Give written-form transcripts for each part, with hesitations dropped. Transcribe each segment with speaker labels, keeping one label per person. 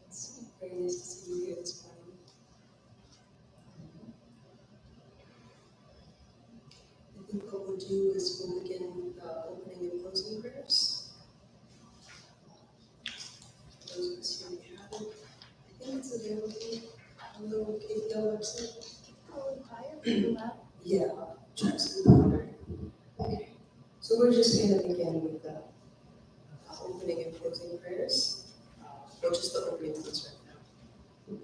Speaker 1: It's very nice to see you here this morning. I think what we'll do is we'll begin opening and closing prayers. For those of us here who have it, I think it's available on the KPL website.
Speaker 2: A little higher, a little loud.
Speaker 1: Yeah, absolutely. Okay, so we're just going to begin with the opening and closing prayers, or just the opening ones right now.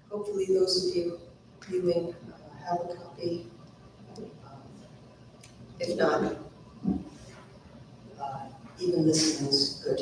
Speaker 1: Hopefully those of you viewing have a copy. If not, even listening is good.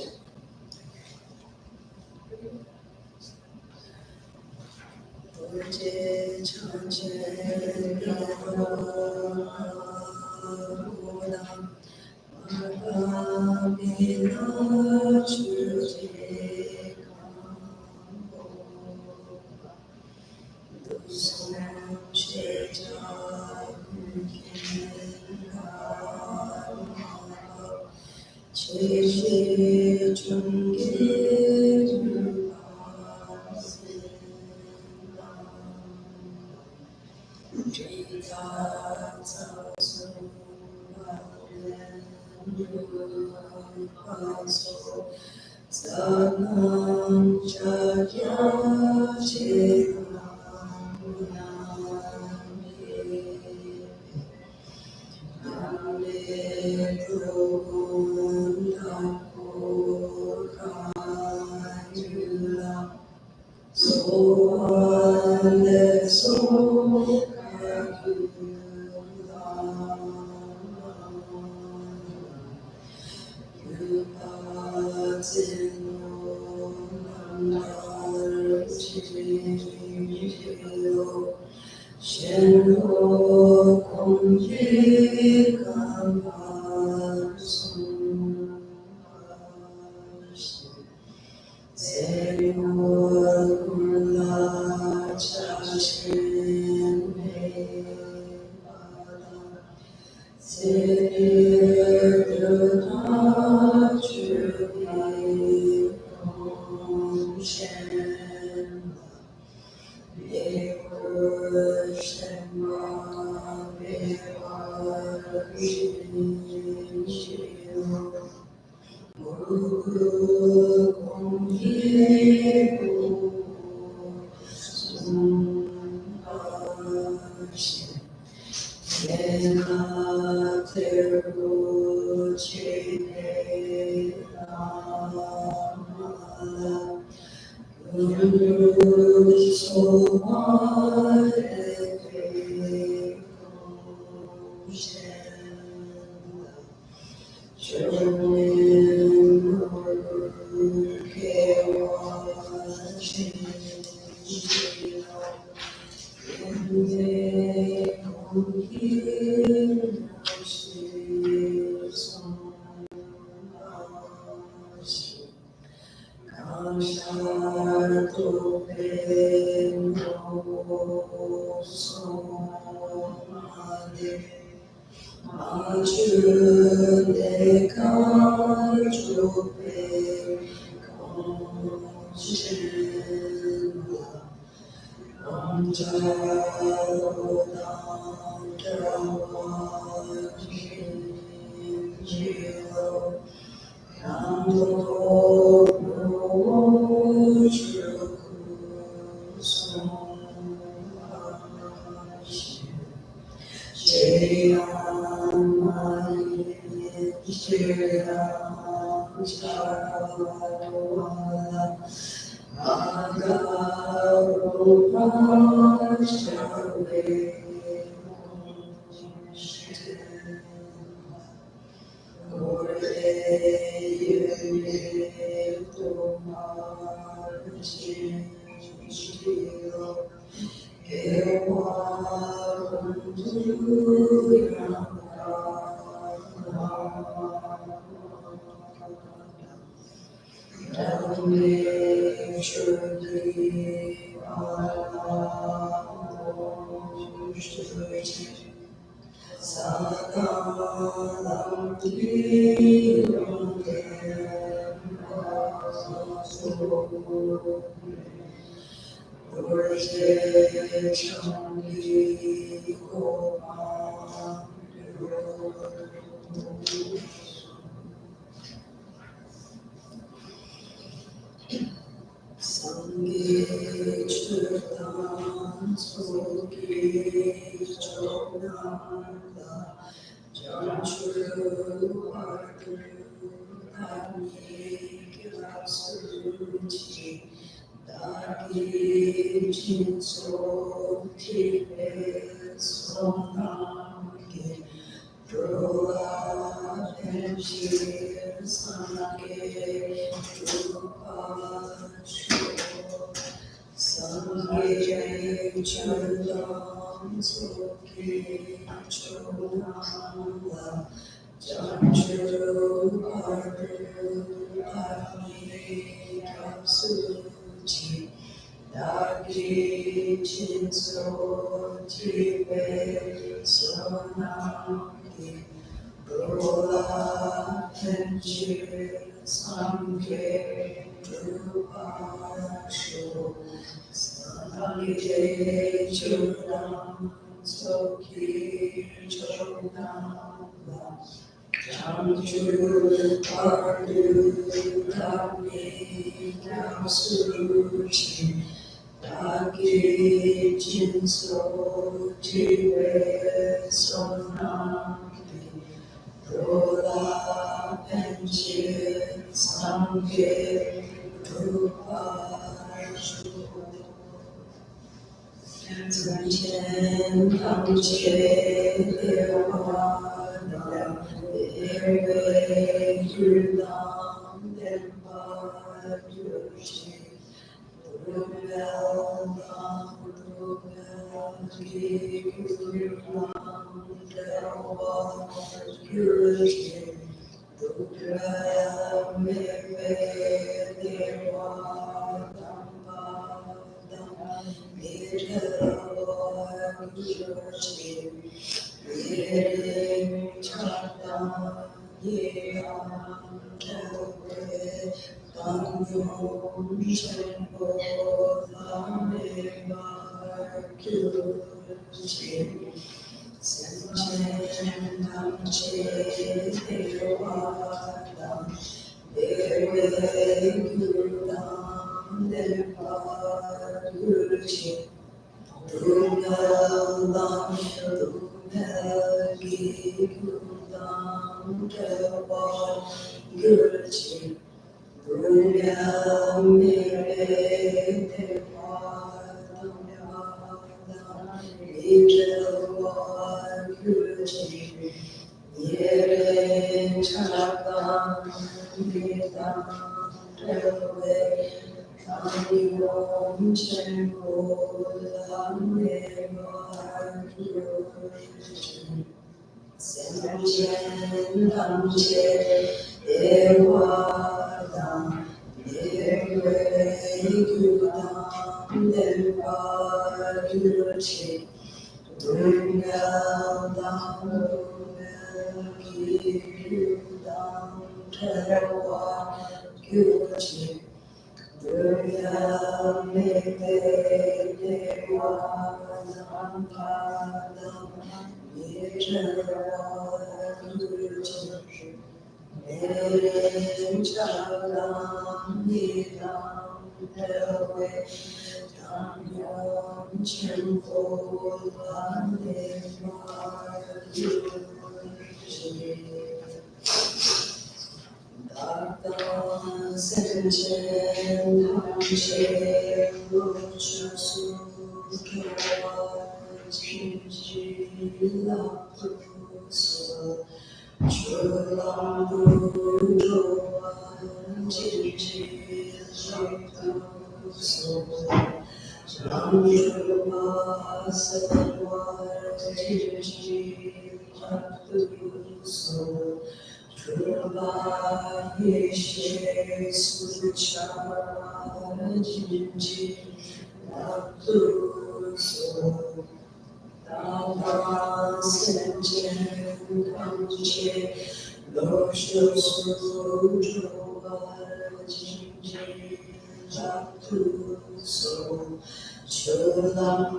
Speaker 1: so Cholam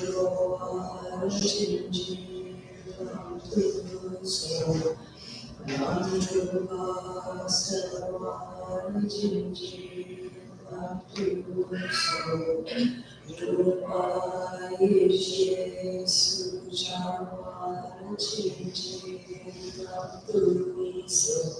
Speaker 1: Ruwa Shinji so Namrupa Sarva Jinji so Rupa Yeshe Sujawa Jinji so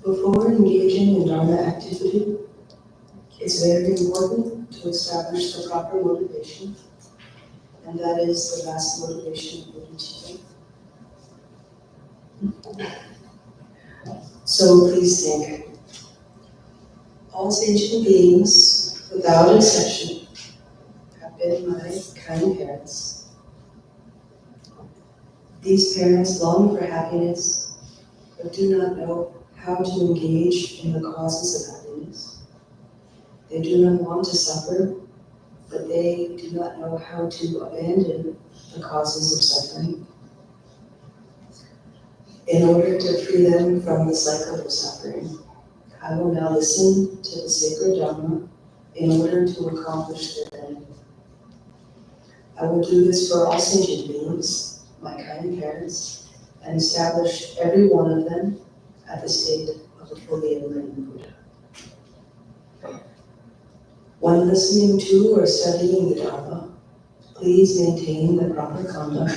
Speaker 1: Before engaging in Dharma activity, it's very important to establish the proper motivation, and that is the vast motivation of Buddha teaching. So please think, all sentient beings, without exception, have been my kind parents. These parents long for happiness, but do not know how to engage in the causes of happiness. They do not want to suffer, but they do not know how to abandon the causes of suffering. In order to free them from the cycle of suffering, I will now listen to the sacred Dharma in order to accomplish their end. I will do this for all sentient beings, my kind parents, and establish every one of them at the state of a fully enlightened Buddha. When listening to or studying the Dharma, please maintain the proper conduct,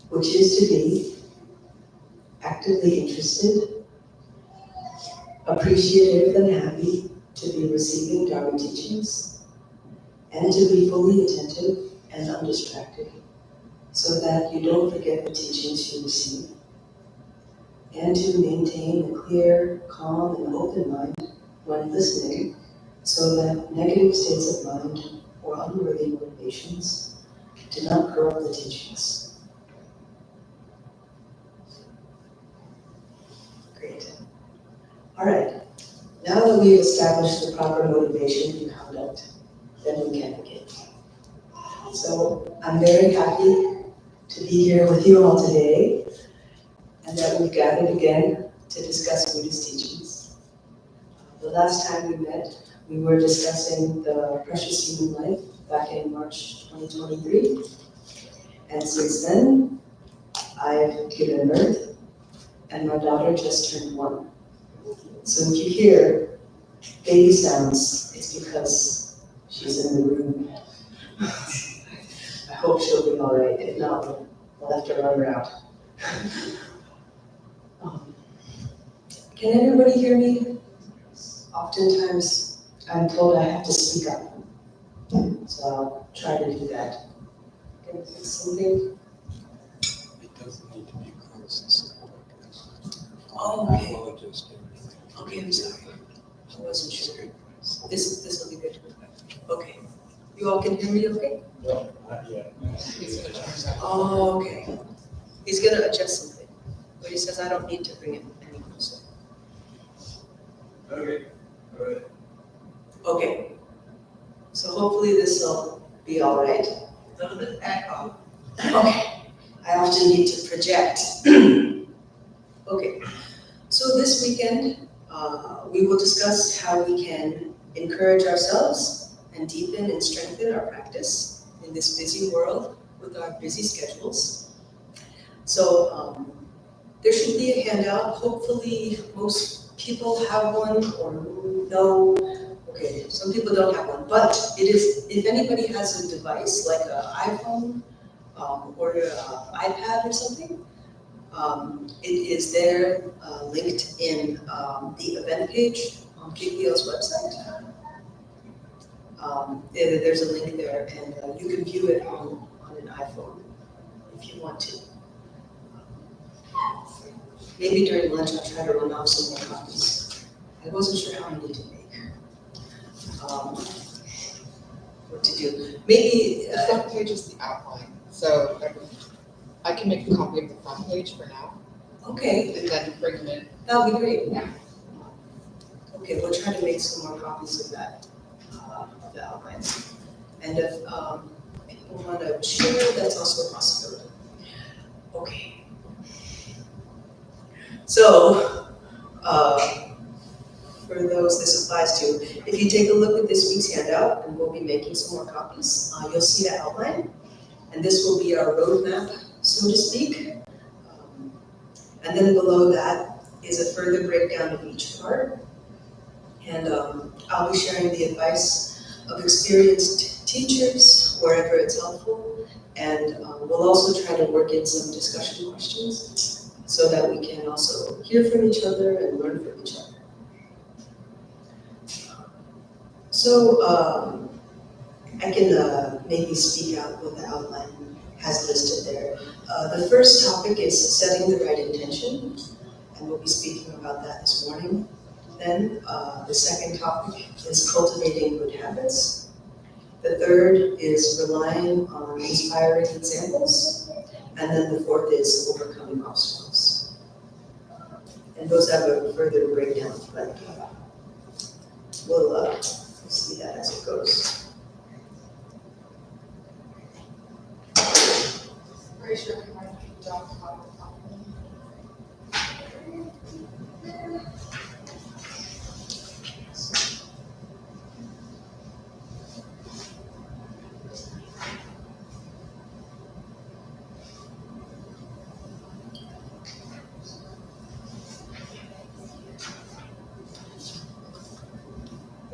Speaker 1: which is to be actively interested, appreciative and happy to be receiving Dharma teachings, and to be fully attentive and undistracted, so that you don't forget the teachings you receive, and to maintain a clear, calm, and open mind when listening, so that negative states of mind or unworthy motivations do not corrupt the teachings. Great. All right. Now that we've established the proper motivation and conduct, then we can begin. So I'm very happy to be here with you all today, and that we've gathered again to discuss Buddhist teachings. The last time we met, we were discussing the precious human life back in March 2023. And since then, I've given birth, and my daughter just turned 1. So if you hear baby sounds, it's because she's in the room. I hope she'll be all right. If not, we'll have to run her out. Can everybody hear me? Oftentimes, I'm told I have to speak up. So I'll try to do that. Can you fix something?
Speaker 3: It doesn't need to be close and stuff like this.
Speaker 1: Oh,
Speaker 3: I
Speaker 1: okay.
Speaker 3: will adjust everything.
Speaker 1: Okay, I'm sorry. I wasn't sure. This will be good. Okay. You all can hear me okay?
Speaker 3: No, not yet.
Speaker 1: Oh, okay. He's gonna adjust something, but he says I don't need to bring it any closer.
Speaker 3: Okay, all right.
Speaker 1: Okay. So hopefully this will be all right. A little bit echo. Okay. I often need to project. Okay. So this weekend, we will discuss how we can encourage ourselves and deepen and strengthen our practice in this busy world with our busy schedules. So there should be a handout. Hopefully most people have one or no. Okay, some people don't have one, but it is, if anybody has a device like an iPhone or an iPad or something, it is there linked in the event page on KPL's website. There's a link there, and you can view it on an iPhone if you want to. Maybe during lunch I'll try to run off some more copies. I wasn't sure how many to make. What to do? Maybe.
Speaker 4: The front page is the outline, so I can make a copy of the front page for now,
Speaker 1: Okay,
Speaker 4: and then bring them in.
Speaker 1: that would be great.
Speaker 4: Yeah.
Speaker 1: Okay, we'll try to make some more copies of that, of the outline. And if people want to share, that's also a possibility. Okay. So, for those this applies to, if you take a look at this week's handout, and we'll be making some more copies, you'll see the outline. And this will be our roadmap, so to speak. And then below that is a further breakdown of each part. And I'll be sharing the advice of experienced teachers wherever it's helpful. And we'll also try to work in some discussion questions so that we can also hear from each other and learn from each other. So I can maybe speak out what the outline has listed there. The first topic is setting the right intention, and we'll be speaking about that this morning. Then the second topic is cultivating good habits. The third is relying on inspiring examples. And then the fourth is overcoming obstacles. And those have a further breakdown, but we'll see that as it goes.
Speaker 4: Raise your hand, don't follow.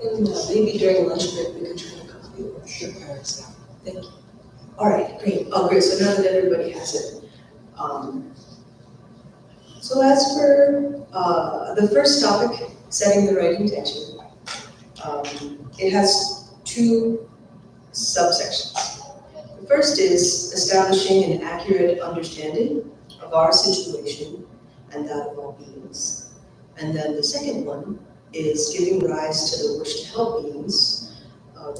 Speaker 1: And maybe during lunch break, we could try to copy it. Thank you. All right, great. Oh, great. So now that everybody has it. So as for the first topic, setting the right intention, it has two subsections. The first is establishing an accurate understanding of our situation and that of all beings. And then the second one is giving rise to the wish to help beings,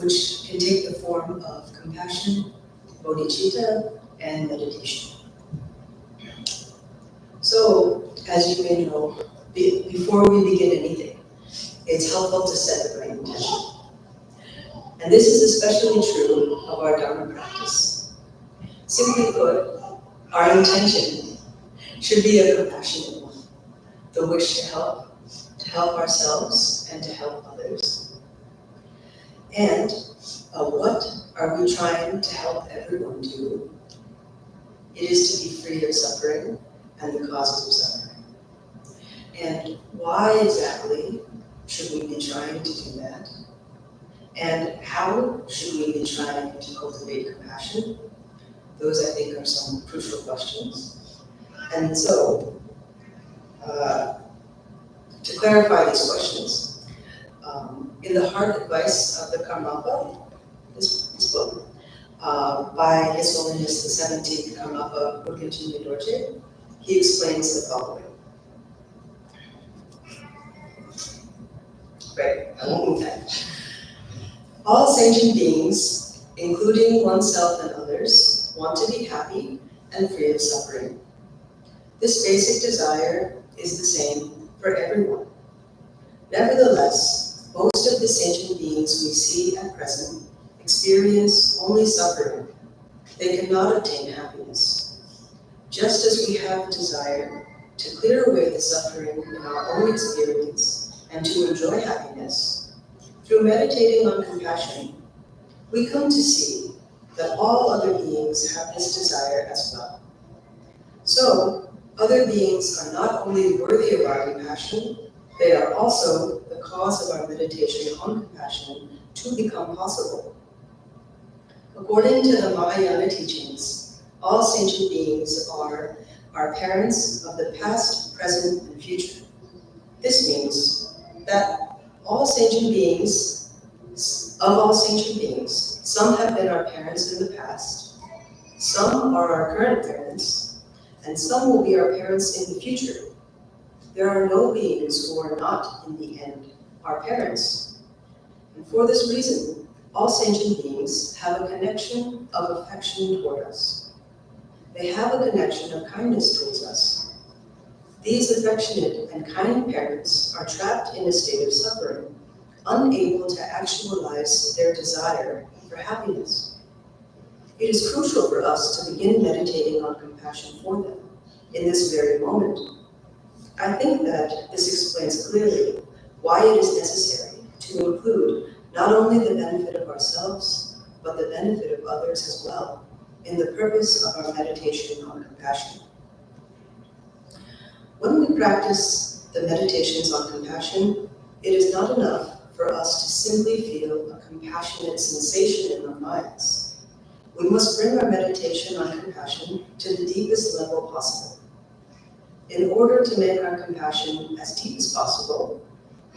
Speaker 1: which can take the form of compassion, bodhicitta, and meditation. So, as you may know, before we begin anything, it's helpful to set the right intention. And this is especially true of our Dharma practice. Simply put, our intention should be a compassionate one, the wish to help ourselves and to help others. And what are we trying to help everyone do? It is to be free of suffering and the causes of suffering. And why exactly should we be trying to do that? And how should we be trying to cultivate compassion? Those, I think, are some crucial questions. And so, to clarify these questions, in the Heart Advice of the Karmapa, this book, by His Holiness the 17th Karmapa Urgentini Dorje, he explains the following. Right, I won't move that. All sentient beings, including oneself and others, want to be happy and free of suffering. This basic desire is the same for everyone. Nevertheless, most of the sentient beings we see at present experience only suffering. They cannot obtain happiness. Just as we have a desire to clear away the suffering in our own experience and to enjoy happiness, through meditating on compassion, we come to see that all other beings have this desire as well. So, other beings are not only worthy of our compassion, they are also the cause of our meditation on compassion to become possible. According to the Mahayana teachings, all sentient beings are our parents of the past, present, and future. This means that all sentient beings, some have been our parents in the past, some are our current parents, and some will be our parents in the future. There are no beings who are not, in the end, our parents. And for this reason, all sentient beings have a connection of affection toward us. They have a connection of kindness towards us. These affectionate and kind parents are trapped in a state of suffering, unable to actualize their desire for happiness. It is crucial for us to begin meditating on compassion for them in this very moment. I think that this explains clearly why it is necessary to include not only the benefit of ourselves, but the benefit of others as well, in the purpose of our meditation on compassion. When we practice the meditations on compassion, it is not enough for us to simply feel a compassionate sensation in our minds. We must bring our meditation on compassion to the deepest level possible. In order to make our compassion as deep as possible,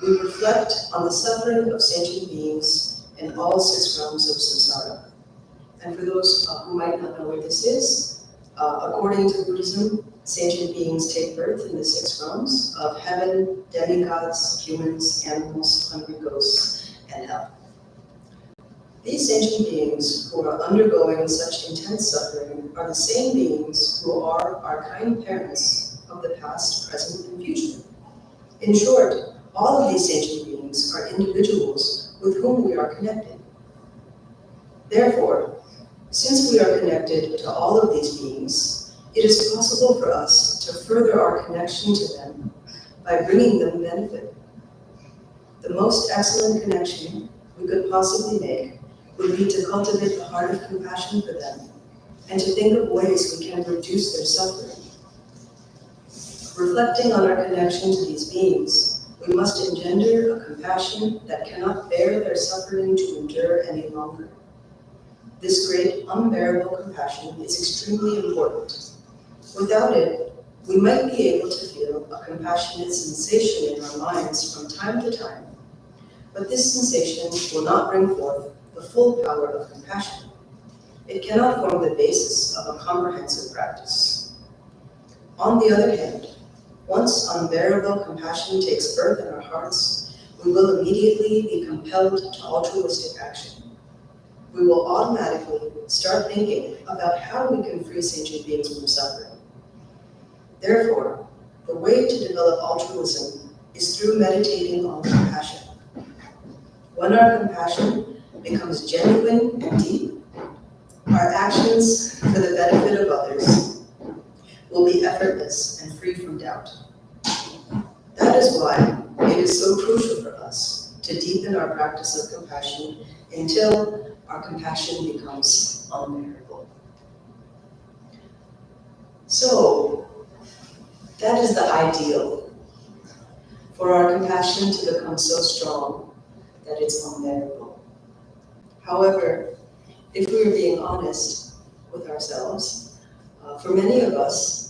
Speaker 1: we reflect on the suffering of sentient beings in all 6 realms of samsara. And for those who might not know what this is, according to Buddhism, sentient beings take birth in the 6 realms of heaven, demigods, humans, animals, hungry ghosts, and hell. These sentient beings who are undergoing such intense suffering are the same beings who are our kind parents of the past, present, and future. In short, all of these sentient beings are individuals with whom we are connected. Therefore, since we are connected to all of these beings, it is possible for us to further our connection to them by bringing them benefit. The most excellent connection we could possibly make would be to cultivate the heart of compassion for them and to think of ways we can reduce their suffering. Reflecting on our connection to these beings, we must engender a compassion that cannot bear their suffering to endure any longer. This great, unbearable compassion is extremely important. Without it, we might be able to feel a compassionate sensation in our minds from time to time, but this sensation will not bring forth the full power of compassion. It cannot form the basis of a comprehensive practice. On the other hand, once unbearable compassion takes birth in our hearts, we will immediately be compelled to altruistic action. We will automatically start thinking about how we can free sentient beings from suffering. Therefore, the way to develop altruism is through meditating on compassion. When our compassion becomes genuine and deep, our actions for the benefit of others will be effortless and free from doubt. That is why it is so crucial for us to deepen our practice of compassion until our compassion becomes unbearable. So, that is the ideal, for our compassion to become so strong that it's unbearable. However, if we are being honest with ourselves, for many of us,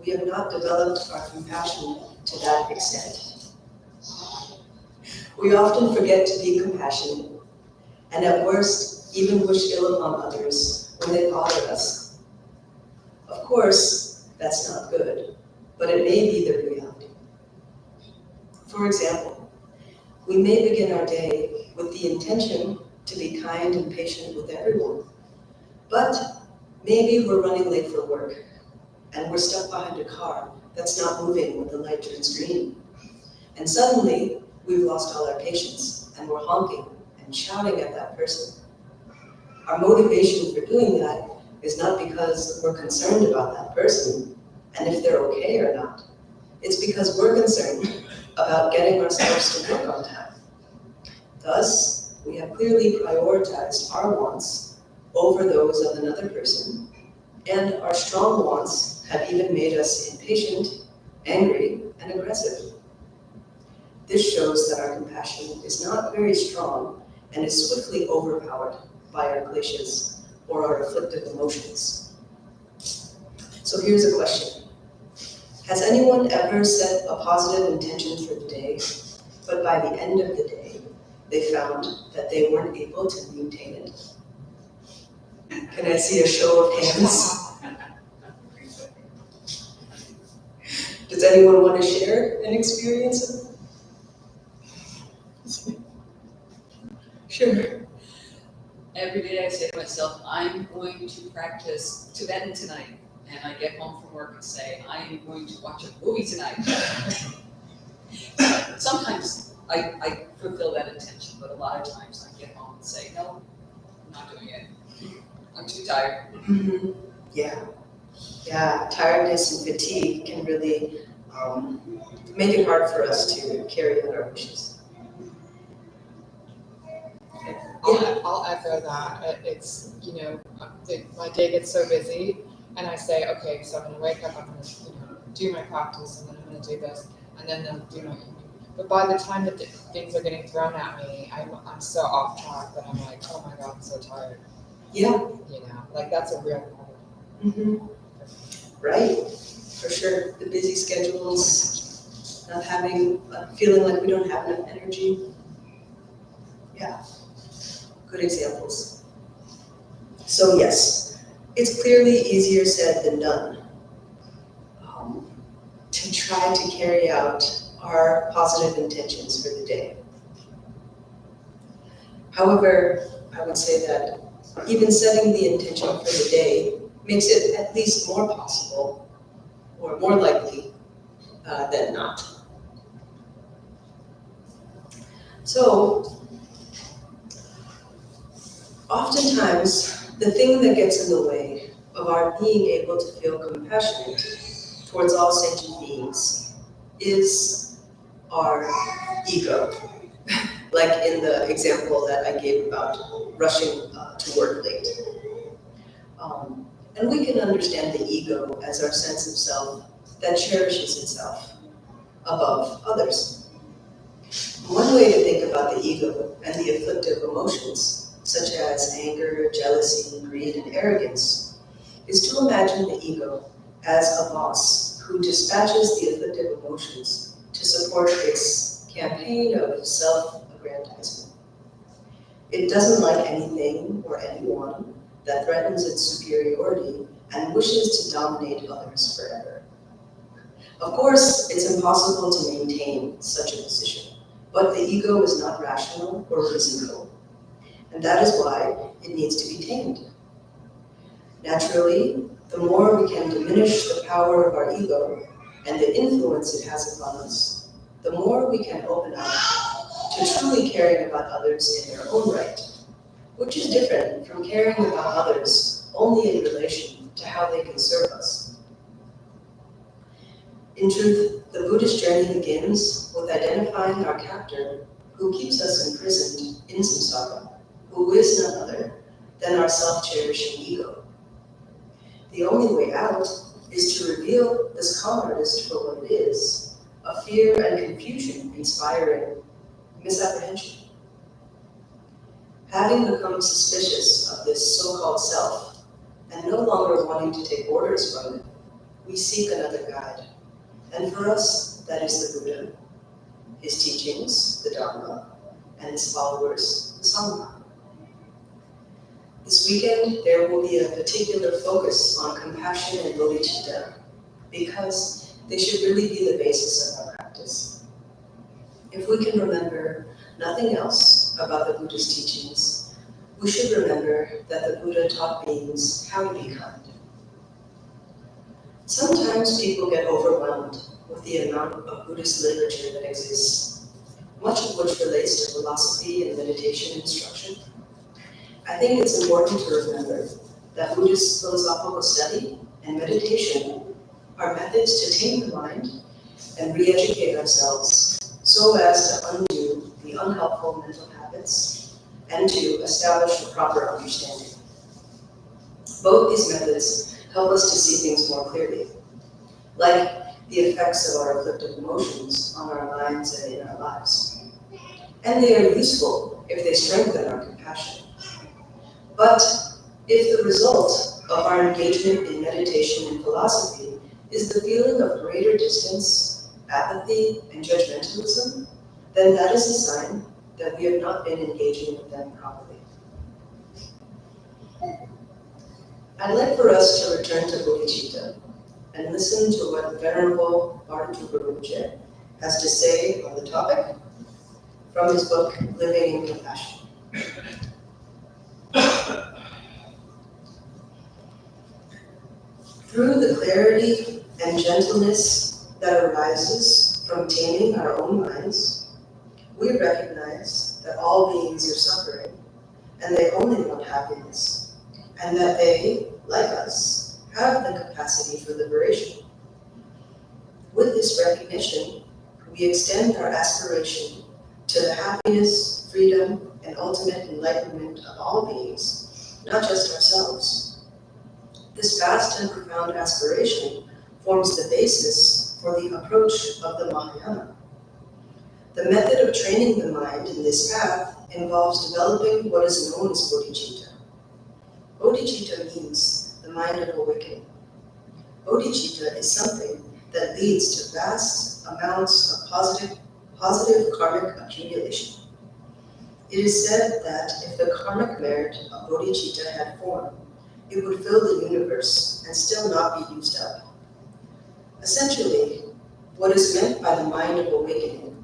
Speaker 1: we have not developed our compassion to that extent. We often forget to be compassionate, and at worst, even wish ill upon others when they bother us. Of course, that's not good, but it may be the reality. For example, we may begin our day with the intention to be kind and patient with everyone, but maybe we're running late for work and we're stuck behind a car that's not moving when the light turns green. And suddenly, we've lost all our patience and we're honking and shouting at that person. Our motivation for doing that is not because we're concerned about that person and if they're okay or not. It's because we're concerned about getting ourselves to work on time. Thus, we have clearly prioritized our wants over those of another person, and our strong wants have even made us impatient, angry, and aggressive. This shows that our compassion is not very strong and is swiftly overpowered by our kleshas or our afflictive emotions. So here's a question. Has anyone ever set a positive intention for the day, but by the end of the day, they found that they weren't able to maintain it? Can I see a show of hands? Does anyone want to share an experience of it? Sure.
Speaker 5: Every day I say to myself, I'm going to practice Tibetan tonight. And I get home from work and say, I am going to watch a movie tonight. Sometimes I fulfill that intention, but a lot of times I get home and say, no, I'm not doing it. I'm too tired.
Speaker 1: Mm-hmm. Yeah, tiredness and fatigue can really make it hard for us to carry out our wishes.
Speaker 4: I'll echo that. It's, my day gets so busy and I say, okay, so I'm gonna wake up, I'm gonna, do my practice and then I'm gonna do this and then I'll do my evening. But by the time that things are getting thrown at me, I'm so off track that I'm like, oh my God, I'm so tired.
Speaker 1: Yeah.
Speaker 4: Like that's a real problem.
Speaker 1: Mm-hmm. Right, for sure. The busy schedules, not having, feeling like we don't have enough energy. Yeah, good examples. So yes, it's clearly easier said than done to try to carry out our positive intentions for the day. However, I would say that even setting the intention for the day makes it at least more possible or more likely than not. So, oftentimes, the thing that gets in the way of our being able to feel compassionate towards all sentient beings is our ego. Like in the example that I gave about rushing to work late. And we can understand the ego as our sense of self that cherishes itself above others. One way to think about the ego and the afflictive emotions, such as anger, jealousy, greed, and arrogance, is to imagine the ego as a boss who dispatches the afflictive emotions to support its campaign of self-aggrandizement. It doesn't like anything or anyone that threatens its superiority and wishes to dominate others forever. Of course, it's impossible to maintain such a position, but the ego is not rational or reasonable, and that is why it needs to be tamed. Naturally, the more we can diminish the power of our ego and the influence it has upon us, the more we can open up to truly caring about others in their own right, which is different from caring about others only in relation to how they can serve us. In truth, the Buddhist journey begins with identifying our captor who keeps us imprisoned in samsara, who is none other than our self-cherishing ego. The only way out is to reveal this con artist for what it is, a fear and confusion inspiring misapprehension. Having become suspicious of this so-called self and no longer wanting to take orders from it, we seek another guide. And for us, that is the Buddha, his teachings, the Dharma, and his followers, the Sangha. This weekend, there will be a particular focus on compassion and bodhicitta because they should really be the basis of our practice. If we can remember nothing else about the Buddha's teachings, we should remember that the Buddha taught beings how to be kind. Sometimes people get overwhelmed with the amount of Buddhist literature that exists, much of which relates to philosophy and meditation instruction. I think it's important to remember that Buddhist philosophical study and meditation are methods to tame the mind and re-educate ourselves so as to undo the unhelpful mental habits and to establish a proper understanding. Both these methods help us to see things more clearly, like the effects of our afflictive emotions on our minds and in our lives. And they are useful if they strengthen our compassion. But if the result of our engagement in meditation and philosophy is the feeling of greater distance, apathy, and judgmentalism, then that is a sign that we have not been engaging with them properly. I'd like for us to return to bodhicitta and listen to what Venerable Bharatupa Rinpoche has to say on the topic from his book, Living in Compassion. Through the clarity and gentleness that arises from taming our own minds, we recognize that all beings are suffering and they only want happiness, and that they, like us, have the capacity for liberation. With this recognition, we extend our aspiration to the happiness, freedom, and ultimate enlightenment of all beings, not just ourselves. This vast and profound aspiration forms the basis for the approach of the Mahayana. The method of training the mind in this path involves developing what is known as bodhicitta. Bodhicitta means the mind of awakening. Bodhicitta is something that leads to vast amounts of positive karmic accumulation. It is said that if the karmic merit of bodhicitta had form, it would fill the universe and still not be used up. Essentially, what is meant by the mind of awakening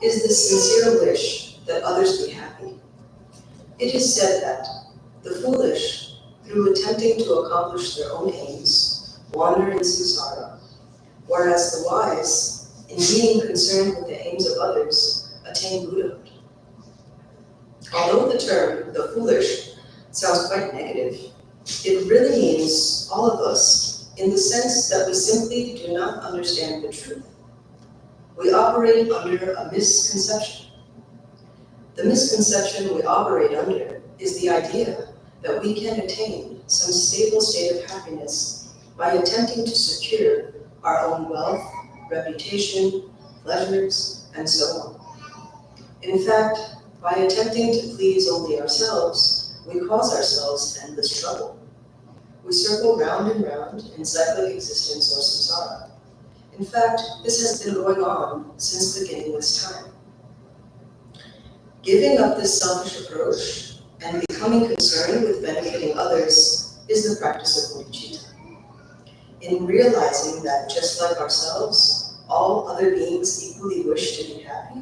Speaker 1: is the sincere wish that others be happy. It is said that the foolish, through attempting to accomplish their own aims, wander in samsara, whereas the wise, in being concerned with the aims of others, attain Buddhahood. Although the term, the foolish, sounds quite negative, it really means all of us in the sense that we simply do not understand the truth. We operate under a misconception. The misconception we operate under is the idea that we can attain some stable state of happiness by attempting to secure our own wealth, reputation, pleasures, and so on. In fact, by attempting to please only ourselves, we cause ourselves endless trouble. We circle round and round in cyclic existence or samsara. In fact, this has been going on since beginningless time. Giving up this selfish approach and becoming concerned with benefiting others is the practice of bodhicitta. In realizing that just like ourselves, all other beings equally wish to be happy,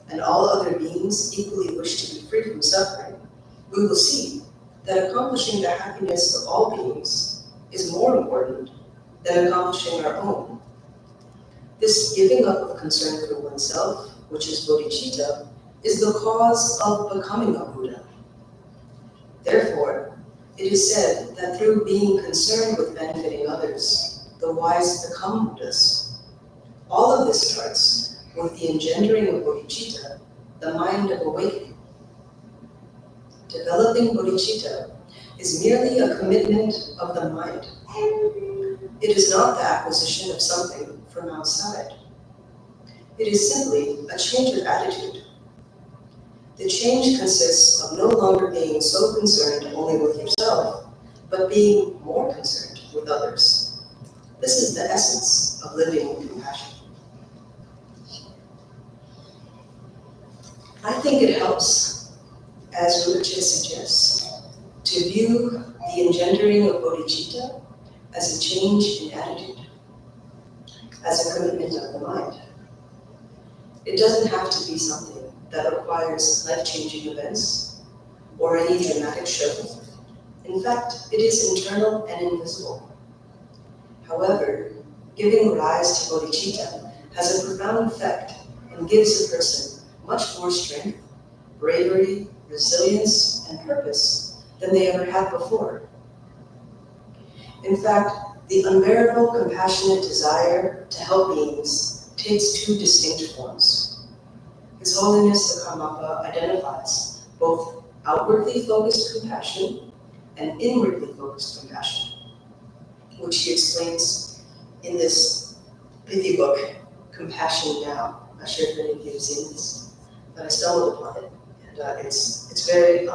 Speaker 1: and all other beings equally wish to be free from suffering, we will see that accomplishing the happiness of all beings is more important than accomplishing our own. This giving up of concern for oneself, which is bodhicitta, is the cause of becoming a Buddha. Therefore, it is said that through being concerned with benefiting others, the wise become Buddhas. All of this starts with the engendering of bodhicitta, the mind of awakening. Developing bodhicitta is merely a commitment of the mind. It is not the acquisition of something from outside. It is simply a change of attitude. The change consists of no longer being so concerned only with yourself, but being more concerned with others. This is the essence of living in compassion. I think it helps, as Rinpoche suggests, to view the engendering of bodhicitta as a change in attitude, as a commitment of the mind. It doesn't have to be something that requires life-changing events or any dramatic show. In fact, it is internal and invisible. However, giving rise to bodhicitta has a profound effect and gives a person much more strength, bravery, resilience, and purpose than they ever had before. In fact, the unbearable, compassionate desire to help beings takes two distinct forms. His Holiness the Karmapa identifies both outwardly focused compassion and inwardly focused compassion, which he explains in this pithy book, Compassion Now. I'm not sure if any of you have seen this, but I stumbled upon it, and it's very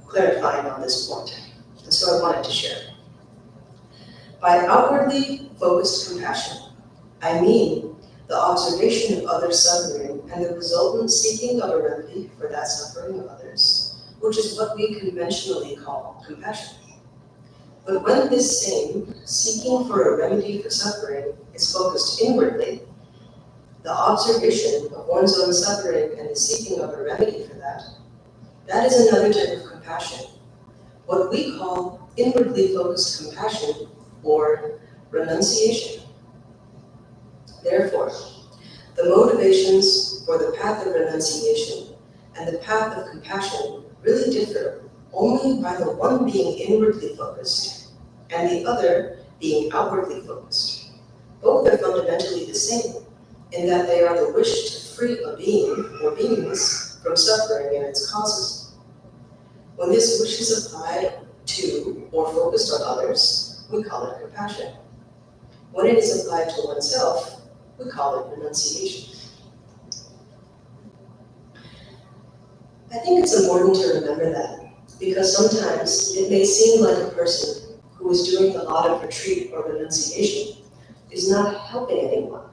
Speaker 1: clarifying on this point, and so I wanted to share. By outwardly focused compassion, I mean the observation of others' suffering and the resultant seeking of a remedy for that suffering of others, which is what we conventionally call compassion. But when this same seeking for a remedy for suffering is focused inwardly, the observation of one's own suffering and the seeking of a remedy for that, that is another type of compassion, what we call inwardly focused compassion or renunciation. Therefore, the motivations for the path of renunciation and the path of compassion really differ only by the one being inwardly focused and the other being outwardly focused. Both are fundamentally the same in that they are the wish to free a being or beings from suffering and its causes. When this wish is applied to or focused on others, we call it compassion. When it is applied to oneself, we call it renunciation. I think it's important to remember that, because sometimes it may seem like a person who is doing a lot of retreat or renunciation is not helping anyone.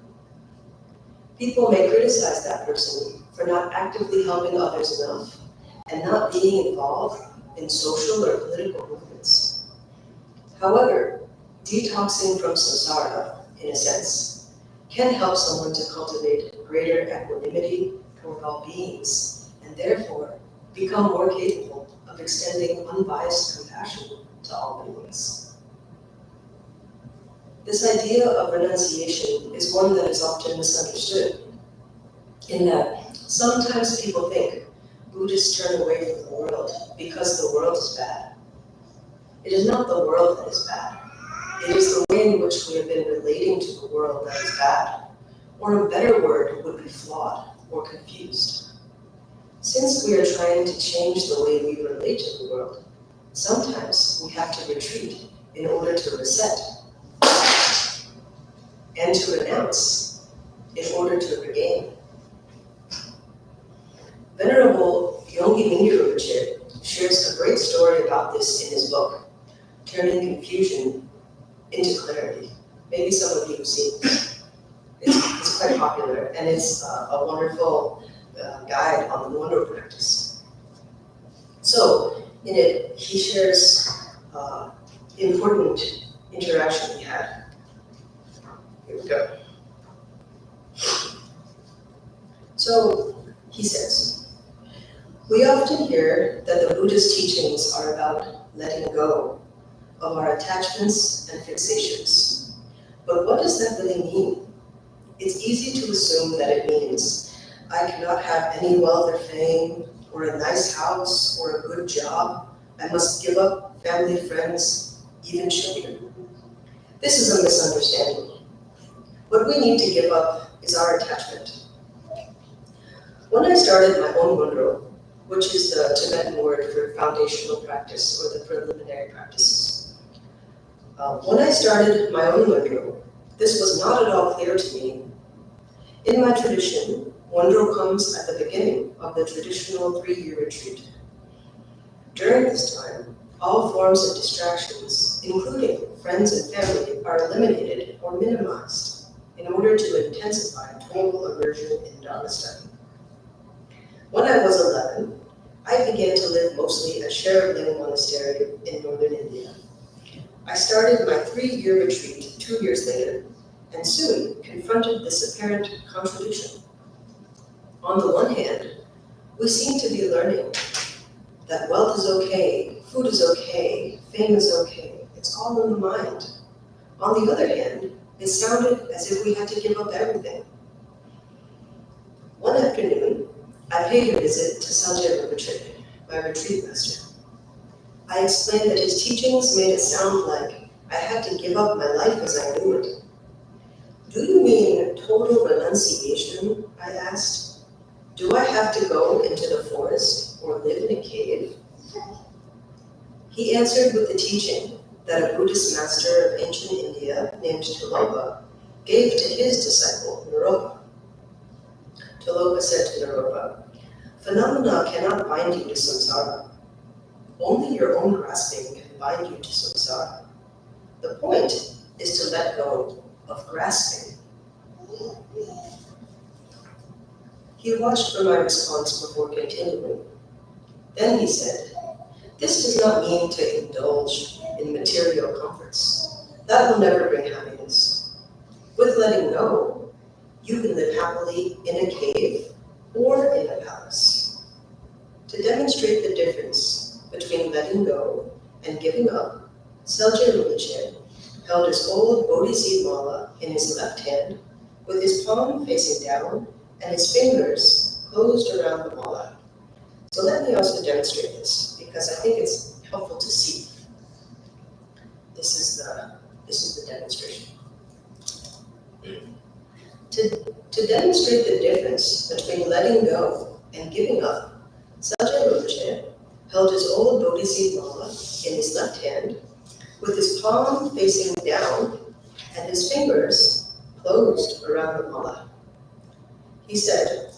Speaker 1: People may criticize that person for not actively helping others enough and not being involved in social or political movements. However, detoxing from samsara, in a sense, can help someone to cultivate greater equanimity toward all beings, and therefore become more capable of extending unbiased compassion to all beings. This idea of renunciation is one that is often misunderstood, in that sometimes people think Buddhists turn away from the world because the world is bad. It is not the world that is bad. It is the way in which we have been relating to the world that is bad, or a better word would be flawed or confused. Since we are trying to change the way we relate to the world, sometimes we have to retreat in order to reset, and to renounce in order to regain. Venerable Yonggi Mingyur Rinpoche shares a great story about this in his book, Turning Confusion into Clarity. Maybe some of you have seen it. It's quite popular, and it's a wonderful guide on the wonder practice. So, in it, he shares important interaction we had. Here we go. So, he says, we often hear that the Buddha's teachings are about letting go of our attachments and fixations. But what does that really mean? It's easy to assume that it means I cannot have any wealth or fame, or a nice house, or a good job. I must give up family, friends, even children. This is a misunderstanding. What we need to give up is our attachment. When I started my own wondro, which is the Tibetan word for foundational practice or the preliminary practices, when I started my own wondro, this was not at all clear to me. In my tradition, wondro comes at the beginning of the traditional 3-year retreat. During this time, all forms of distractions, including friends and family, are eliminated or minimized in order to intensify total immersion in Dharma study. When I was 11, I began to live most mostly at Chime Lama Monastery in northern India. I started my 3-year retreat 2 years later, and soon confronted this apparent contradiction. On the one hand, we seem to be learning that wealth is okay, food is okay, fame is okay, it's all in the mind. On the other hand, it sounded as if we had to give up everything. One afternoon, I paid a visit to Sanjay Rinpoche, my retreat master. I explained that his teachings made it sound like I had to give up my life as I knew it. Do you mean total renunciation? I asked. Do I have to go into the forest or live in a cave? He answered with the teaching that a Buddhist master of ancient India named Tilopa gave to his disciple, Naropa. Tilopa said to Naropa, "Phenomena cannot bind you to samsara. Only your own grasping can bind you to samsara. The point is to let go of grasping." He watched for my response before continuing. Then he said, "This does not mean to indulge in material comforts. That will never bring happiness. With letting go, you can live happily in a cave or in a palace." To demonstrate the difference between letting go and giving up, Selje Rinpoche held his old bodhisattva mala in his left hand, with his palm facing down and his fingers closed around the mala. So let me also demonstrate this, because I think it's helpful to see. This is the demonstration. To demonstrate the difference between letting go and giving up, Selje Rinpoche held his old bodhisattva mala in his left hand, with his palm facing down and his fingers closed around the mala. He said,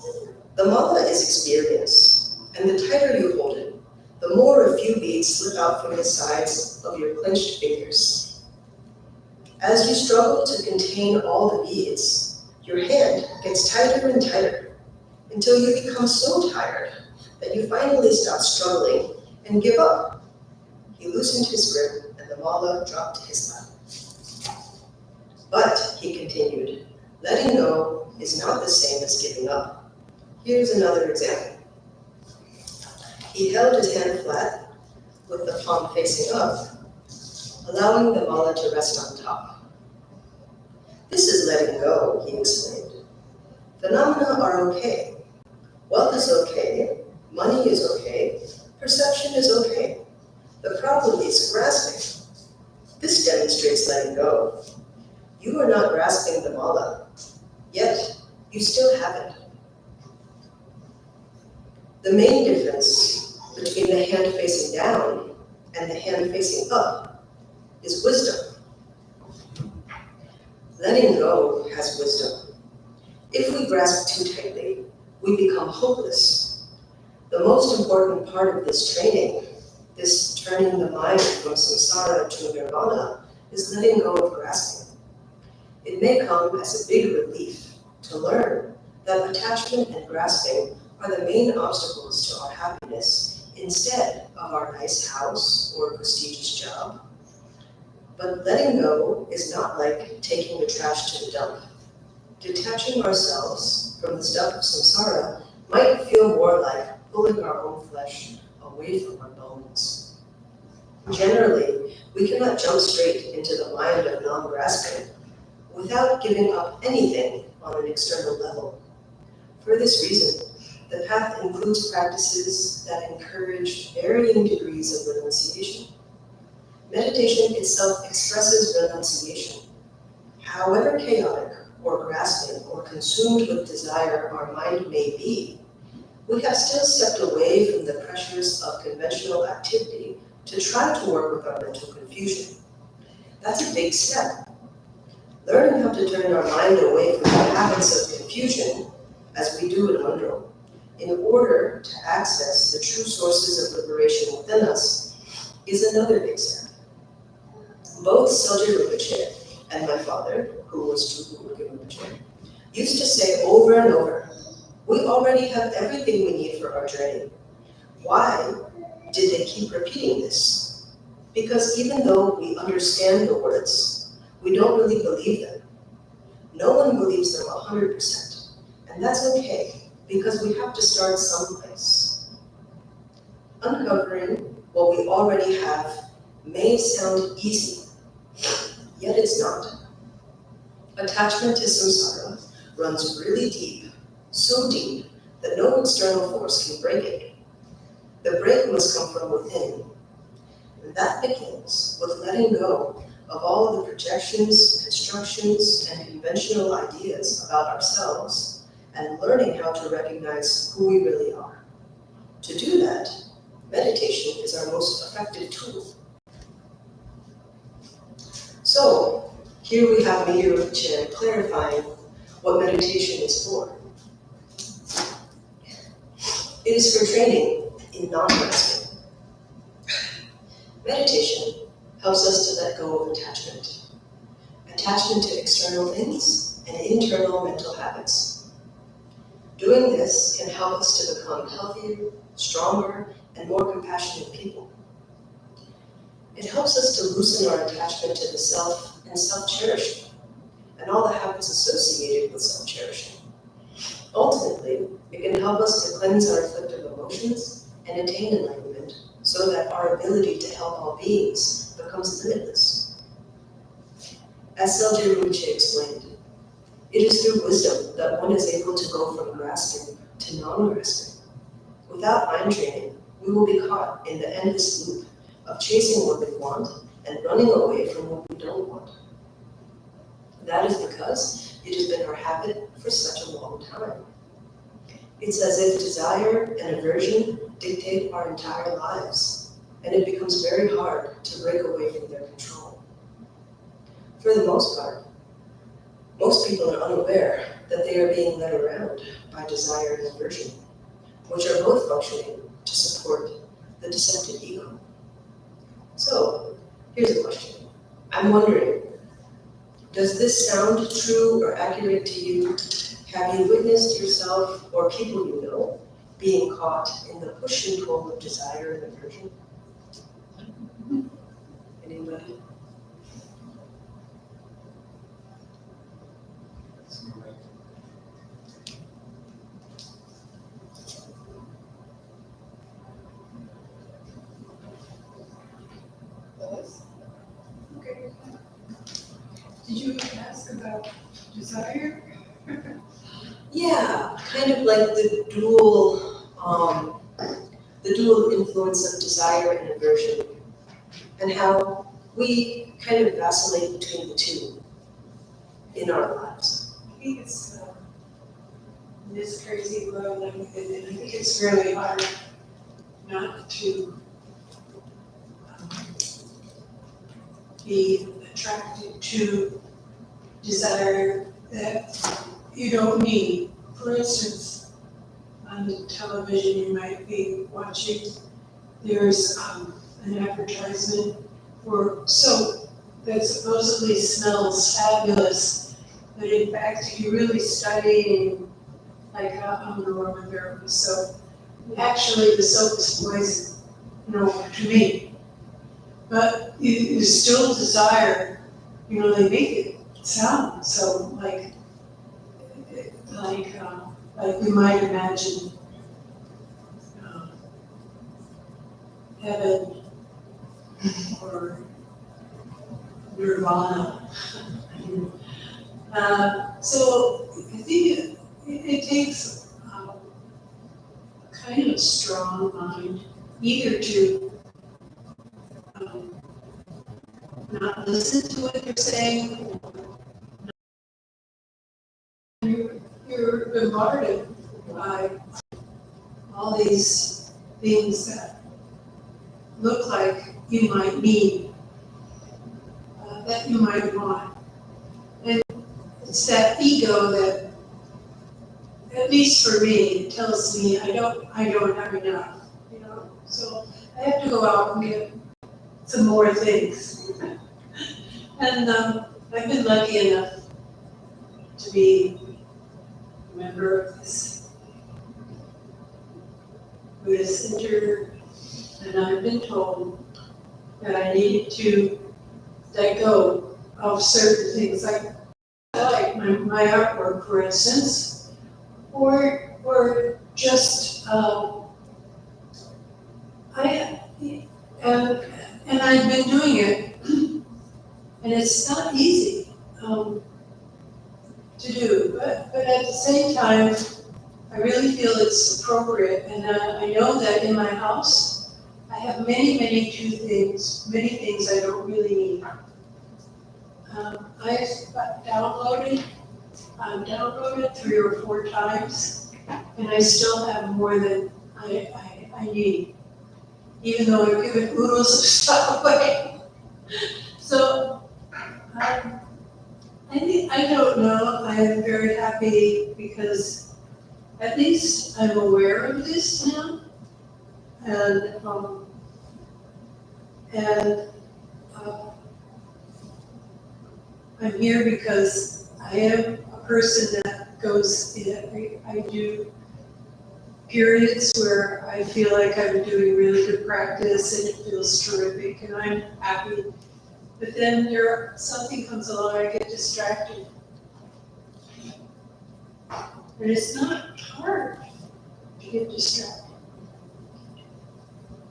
Speaker 1: "The mala is experience, and the tighter you hold it, the more a few beads slip out from the sides of your clenched fingers. As you struggle to contain all the beads, your hand gets tighter and tighter until you become so tired that you finally stop struggling and give up." He loosened his grip and the mala dropped to his lap. "But," he continued, "letting go is not the same as giving up. Here's another example." He held his hand flat with the palm facing up, allowing the mala to rest on top. "This is letting go," he explained. "Phenomena are okay. Wealth is okay, money is okay, perception is okay. The problem is grasping. This demonstrates letting go. You are not grasping the mala, yet you still have it." The main difference between the hand facing down and the hand facing up is wisdom. Letting go has wisdom. If we grasp too tightly, we become hopeless. The most important part of this training, this turning the mind from samsara to nirvana, is letting go of grasping. It may come as a big relief to learn that attachment and grasping are the main obstacles to our happiness instead of our nice house or prestigious job. But letting go is not like taking the trash to the dump. Detaching ourselves from the stuff of samsara might feel more like pulling our own flesh away from our bones. Generally, we cannot jump straight into the mind of non-grasping without giving up anything on an external level. For this reason, the path includes practices that encourage varying degrees of renunciation. Meditation itself expresses renunciation. However chaotic or grasping or consumed with desire our mind may be, we have still stepped away from the pressures of conventional activity to try to work with our mental confusion. That's a big step. Learning how to turn our mind away from the habits of confusion, as we do in Mundro, in order to access the true sources of liberation within us, is another big step. Both Selje Rinpoche and my father, who was Chuku Rinpoche, used to say over and over, "We already have everything we need for our journey. Why did they keep repeating this? Because even though we understand the words, we don't really believe them. No one believes them 100%, and that's okay, because we have to start someplace. Uncovering what we already have may sound easy, yet it's not. Attachment to samsara runs really deep, so deep that no external force can break it. The break must come from within. And that begins with letting go of all of the projections, constructions, and conventional ideas about ourselves and learning how to recognize who we really are. To do that, meditation is our most effective tool. So, here we have Meteor Chen clarifying what meditation is for. It is for training in non-grasping. Meditation helps us to let go of attachment. Attachment to external things and internal mental habits. Doing this can help us to become healthier, stronger, and more compassionate people. It helps us to loosen our attachment to the self and self-cherishing, and all the habits associated with self-cherishing. Ultimately, it can help us to cleanse our afflictive emotions and attain enlightenment so that our ability to help all beings becomes limitless. As Selje Rinpoche explained, it is through wisdom that one is able to go from grasping to non-grasping. Without mind training, we will be caught in the endless loop of chasing what we want and running away from what we don't want. That is because it has been our habit for such a long time. It's as if desire and aversion dictate our entire lives, and it becomes very hard to break away from their control. For the most part, most people are unaware that they are being led around by desire and aversion, which are both functioning to support the deceptive ego. So, here's a question. I'm wondering, does this sound true or accurate to you? Have you witnessed yourself or people you know being caught in the push and pull of desire and aversion? Anybody?
Speaker 2: Okay. Did you ask about desire?
Speaker 1: Yeah, kind of like the dual influence of desire and aversion, and how we kind of vacillate between the two in our lives.
Speaker 2: I think it's in this crazy world, I think it's really hard not to be attracted to desire that you don't need. For instance, on the television you might be watching, there's an advertisement for soap that supposedly smells fabulous, but in fact, if you really study, like I'm an aromatherapist, so actually the soap is poison, to me. But you still desire, they make it sound so like we might imagine heaven or nirvana. So I think it takes kind of a strong mind either to not listen to what they're saying. You're bombarded by all these things that look like you might need, that you might want. And it's that ego that, at least for me, tells me I don't have enough, So I have to go out and get some more things. And I've been lucky enough to be a member of this Buddhist Center and I've been told that I needed to let go of certain things, like my artwork, for instance, or just I and I've been doing it, and it's not easy to do, but at the same time, I really feel it's appropriate, and I know that in my house, I have many things I don't really need. I've downloaded 3 or 4 times, and I still have more than I need, even though I've given oodles of stuff away. So, I don't know, I am very happy because at least I'm aware of this now. And, I'm here because I am a person that goes, I do periods where I feel like I'm doing really good practice and it feels terrific and I'm happy. But then something comes along, I get distracted. And it's not hard to get distracted.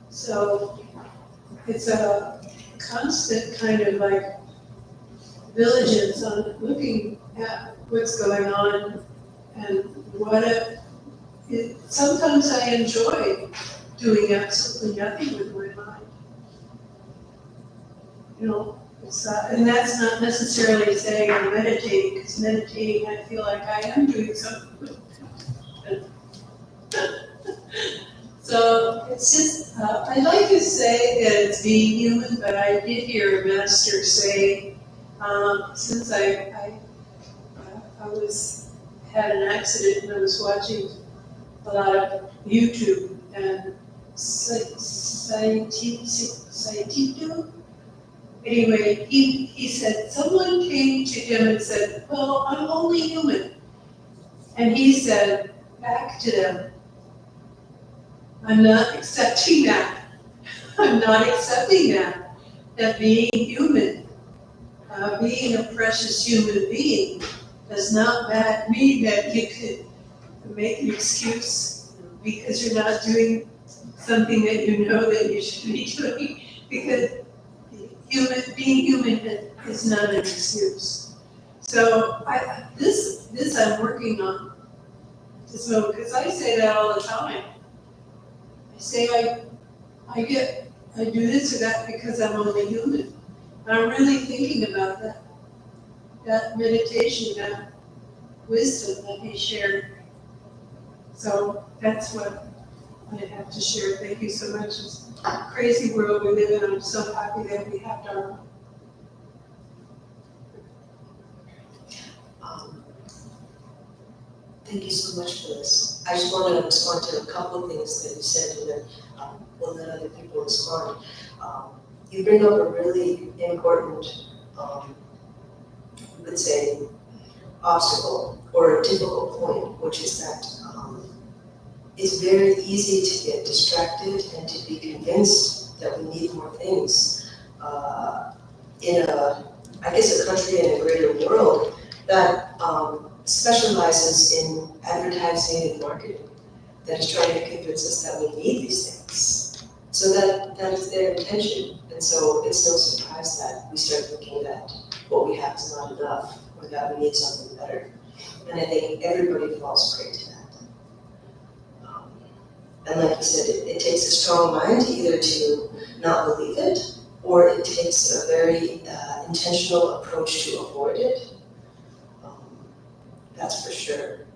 Speaker 2: So it's a constant kind of like diligence on looking at what's going on and sometimes I enjoy doing absolutely nothing with my mind. You know, and that's not necessarily saying I'm meditating, because meditating, I feel like I am doing something. So it's just, I like to say that it's being human, but I did hear a master say, since I had an accident and I was watching a lot of YouTube and Saitito. Anyway, he said, someone came to him and said, well, I'm only human. And he said back to them, I'm not accepting that. I'm not accepting that being human, being a precious human being does not mean that you could make an excuse because you're not doing something that you know that you should be doing, because being human is not an excuse. So this I'm working on. So, because I say that all the time. I say I do this or that because I'm only human. And I'm really thinking about that meditation, that wisdom that he shared. So that's what I have to share. Thank you so much. It's a crazy world we live in. I'm so happy that we have Dharma.
Speaker 1: Thank you so much for this. I just want to respond to a couple of things that you said, and then we'll let other people respond. You bring up a really important, let's say, obstacle or a difficult point, which is that it's very easy to get distracted and to be convinced that we need more things in a country and a greater world that specializes in advertising and marketing, that is trying to convince us that we need these things. So that is their intention. And so it's no surprise that we start looking at what we have is not enough, or that we need something better. And I think everybody falls prey to that. And like you said, it takes a strong mind either to not believe it, or it takes a very intentional approach to avoid it. That's for sure.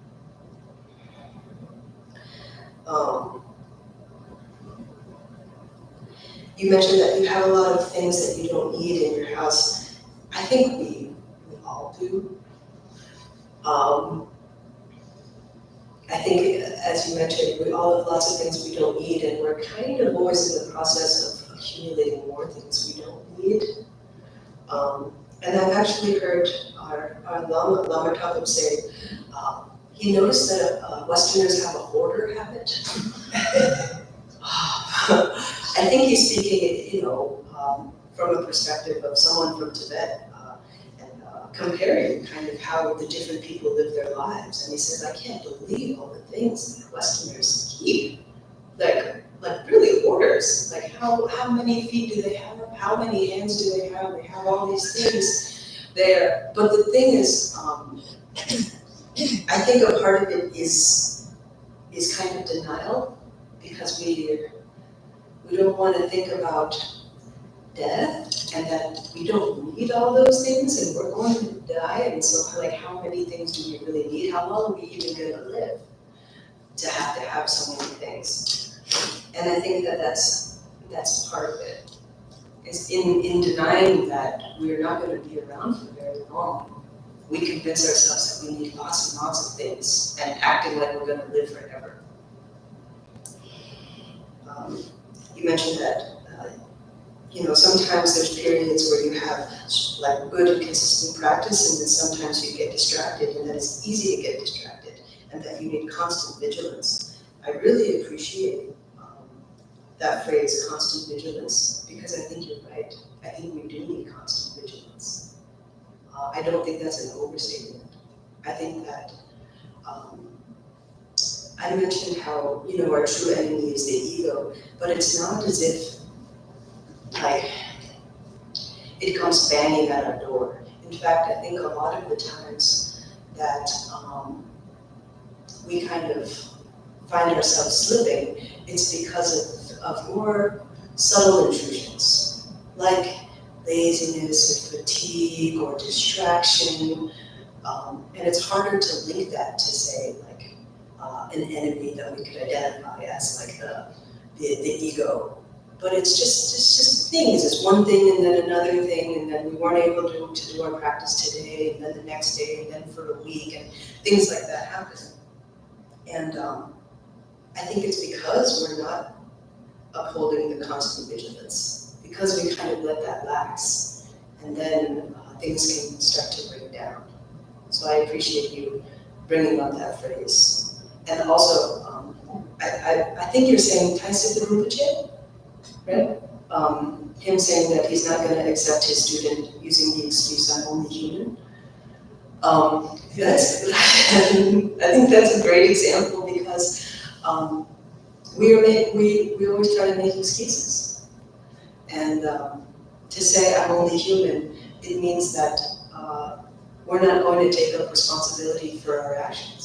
Speaker 1: You mentioned that you have a lot of things that you don't need in your house. I think we all do. I think, as you mentioned, we all have lots of things we don't need, and we're kind of always in the process of accumulating more things we don't need. And I've actually heard our Lama Topum say, he noticed that Westerners have a hoarder habit. I think he's speaking, from a perspective of someone from Tibet, and comparing kind of how the different people live their lives. And he says, I can't believe all the things that Westerners keep, like really orders. Like how many feet do they have? How many hands do they have? They have all these things there. But the thing is, I think a part of it is kind of denial, because we don't want to think about death and that we don't need all those things and we're going to die. And so like, how many things do we really need? How long are we even going to live to have so many things? And I think that that's part of it. Is in denying that we're not going to be around for very long, we convince ourselves that we need lots and lots of things and acting like we're going to live forever. You mentioned that, sometimes there's periods where you have like good and consistent practice, and then sometimes you get distracted, and that it's easy to get distracted, and that you need constant vigilance. I really appreciate that phrase, constant vigilance, because I think you're right. I think we do need constant vigilance. I don't think that's an overstatement. I think that I mentioned how, our true enemy is the ego, but it's not as if, like, it comes banging at our door. In fact, I think a lot of the times that we kind of find ourselves slipping, it's because of more subtle intrusions, like laziness or fatigue or distraction, and it's harder to link that to, say, like, an enemy that we could identify as like the ego. But it's just things. It's one thing and then another thing, and then we weren't able to do our practice today, and then the next day, and then for a week, and things like that happen. And I think it's because we're not upholding the constant vigilance, because we kind of let that lax, and then things can start to break down. So I appreciate you bringing up that phrase. And also, I think you're saying Taisik Rinpoche, right? Him saying that he's not going to accept his student using the excuse, I'm only human. I think that's a great example, because we always try to make excuses. And to say I'm only human, it means that we're not going to take up responsibility for our actions.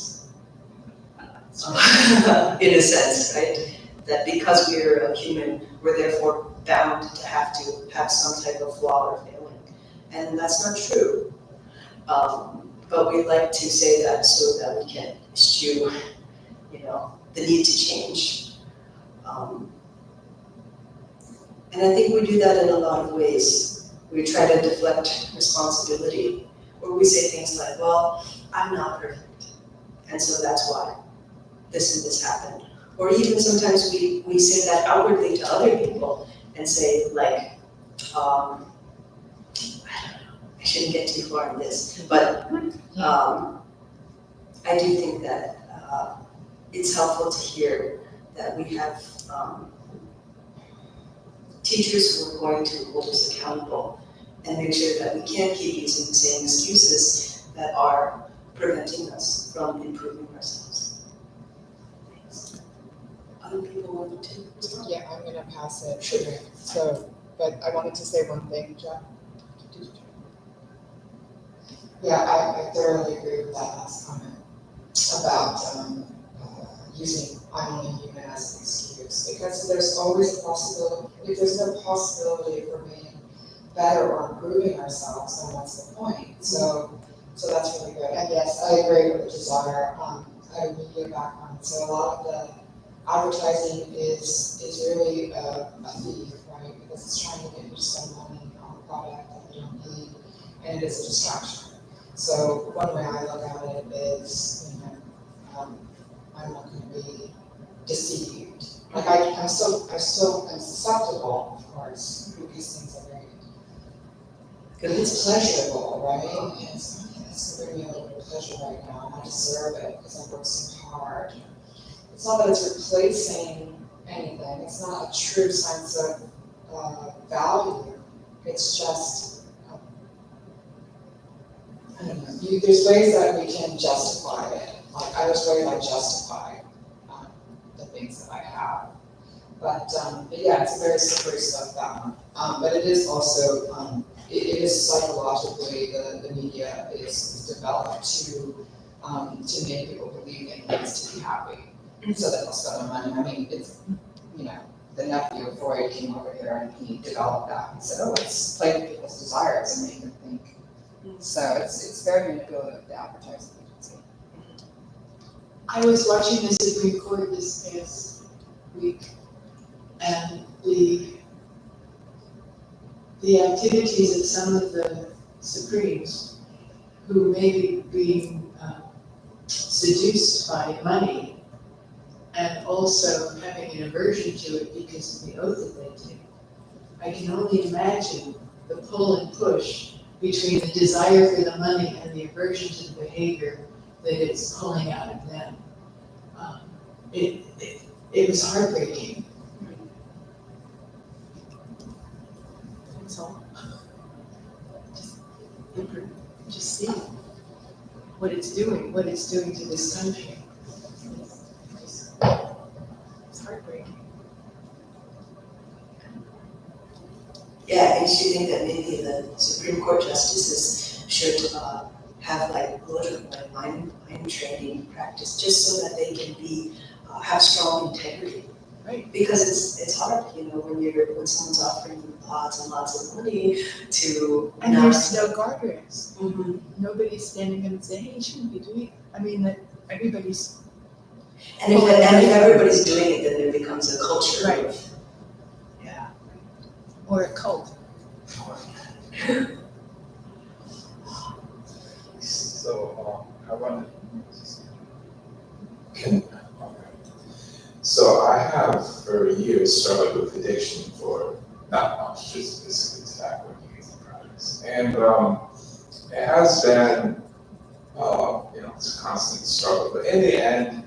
Speaker 1: In a sense, right? That because we're a human, we're therefore bound to have some type of flaw or failing. And that's not true. But we like to say that so that we can eschew, the need to change. And I think we do that in a lot of ways. We try to deflect responsibility, or we say things like, well, I'm not perfect, and so that's why this and this happened. Or even sometimes we say that outwardly to other people and say, like, I shouldn't get too far in this, but I do think that it's helpful to hear that we have teachers who are going to hold us accountable and make sure that we can't keep using the same excuses that are preventing us from improving ourselves. Thanks. Other people want to?
Speaker 4: Yeah, I'm gonna pass it.
Speaker 1: Sure.
Speaker 4: So, but I wanted to say one thing, Jeff. Yeah, I thoroughly agree with that last comment about using I'm only human as an excuse, because there's always a possibility. If there's no possibility for being better or improving ourselves, then what's the point? So that's really good. And yes, I agree with the desire. I have a media background, so a lot of the advertising is really a thief, right? Because it's trying to get you to spend money on a product that you don't need, and it is a distraction. So one way I look at it is, I'm not going to be deceived. Like I'm still susceptible, of course, because things are very good. It's pleasurable, right? And it's going to bring me a little bit of pleasure right now, and I deserve it because I worked so hard. It's not that it's replacing anything. It's not a true sense of value. It's just, I don't know, there's ways that we can justify it. Like, there's ways I justify the things that I have. But yeah, it's a very slippery stuff, that one. But it is also, it is psychologically, the media is developed to make people believe in things to be happy, so that they'll spend their money. I mean, it's, you know, the nephew of Freud came over here and he developed that. He said, oh, it's playing with people's desires and making them think. So it's very manipulative, the advertising agency.
Speaker 2: I was watching the Supreme Court this past week, and the activities of some of the Supremes who may be being seduced by money and also having an aversion to it because of the oath that they take. I can only imagine the pull and push between the desire for the money and the aversion to the behavior that it's pulling out of them. It was heartbreaking. That's all. Just see what it's doing to this country. It's heartbreaking.
Speaker 1: Yeah, it makes you think that maybe the Supreme Court justices should have like a little bit of mind training practice, just so that they can be have strong integrity.
Speaker 2: Right.
Speaker 1: Because it's hard, you know, when someone's offering you lots and lots of money to
Speaker 2: And
Speaker 1: not.
Speaker 2: there's no guardrails.
Speaker 1: Mhm.
Speaker 2: Nobody's standing up and saying, hey, you shouldn't be doing it. I mean, that everybody's.
Speaker 1: And if everybody's doing it, then there becomes a culture
Speaker 2: Right.
Speaker 1: of.
Speaker 2: Yeah. Or a cult.
Speaker 3: So, I wanted, so I have for years struggled with addiction for not much, just basically tobacco and nicotine products. And it has been, it's a constant struggle. But in the end,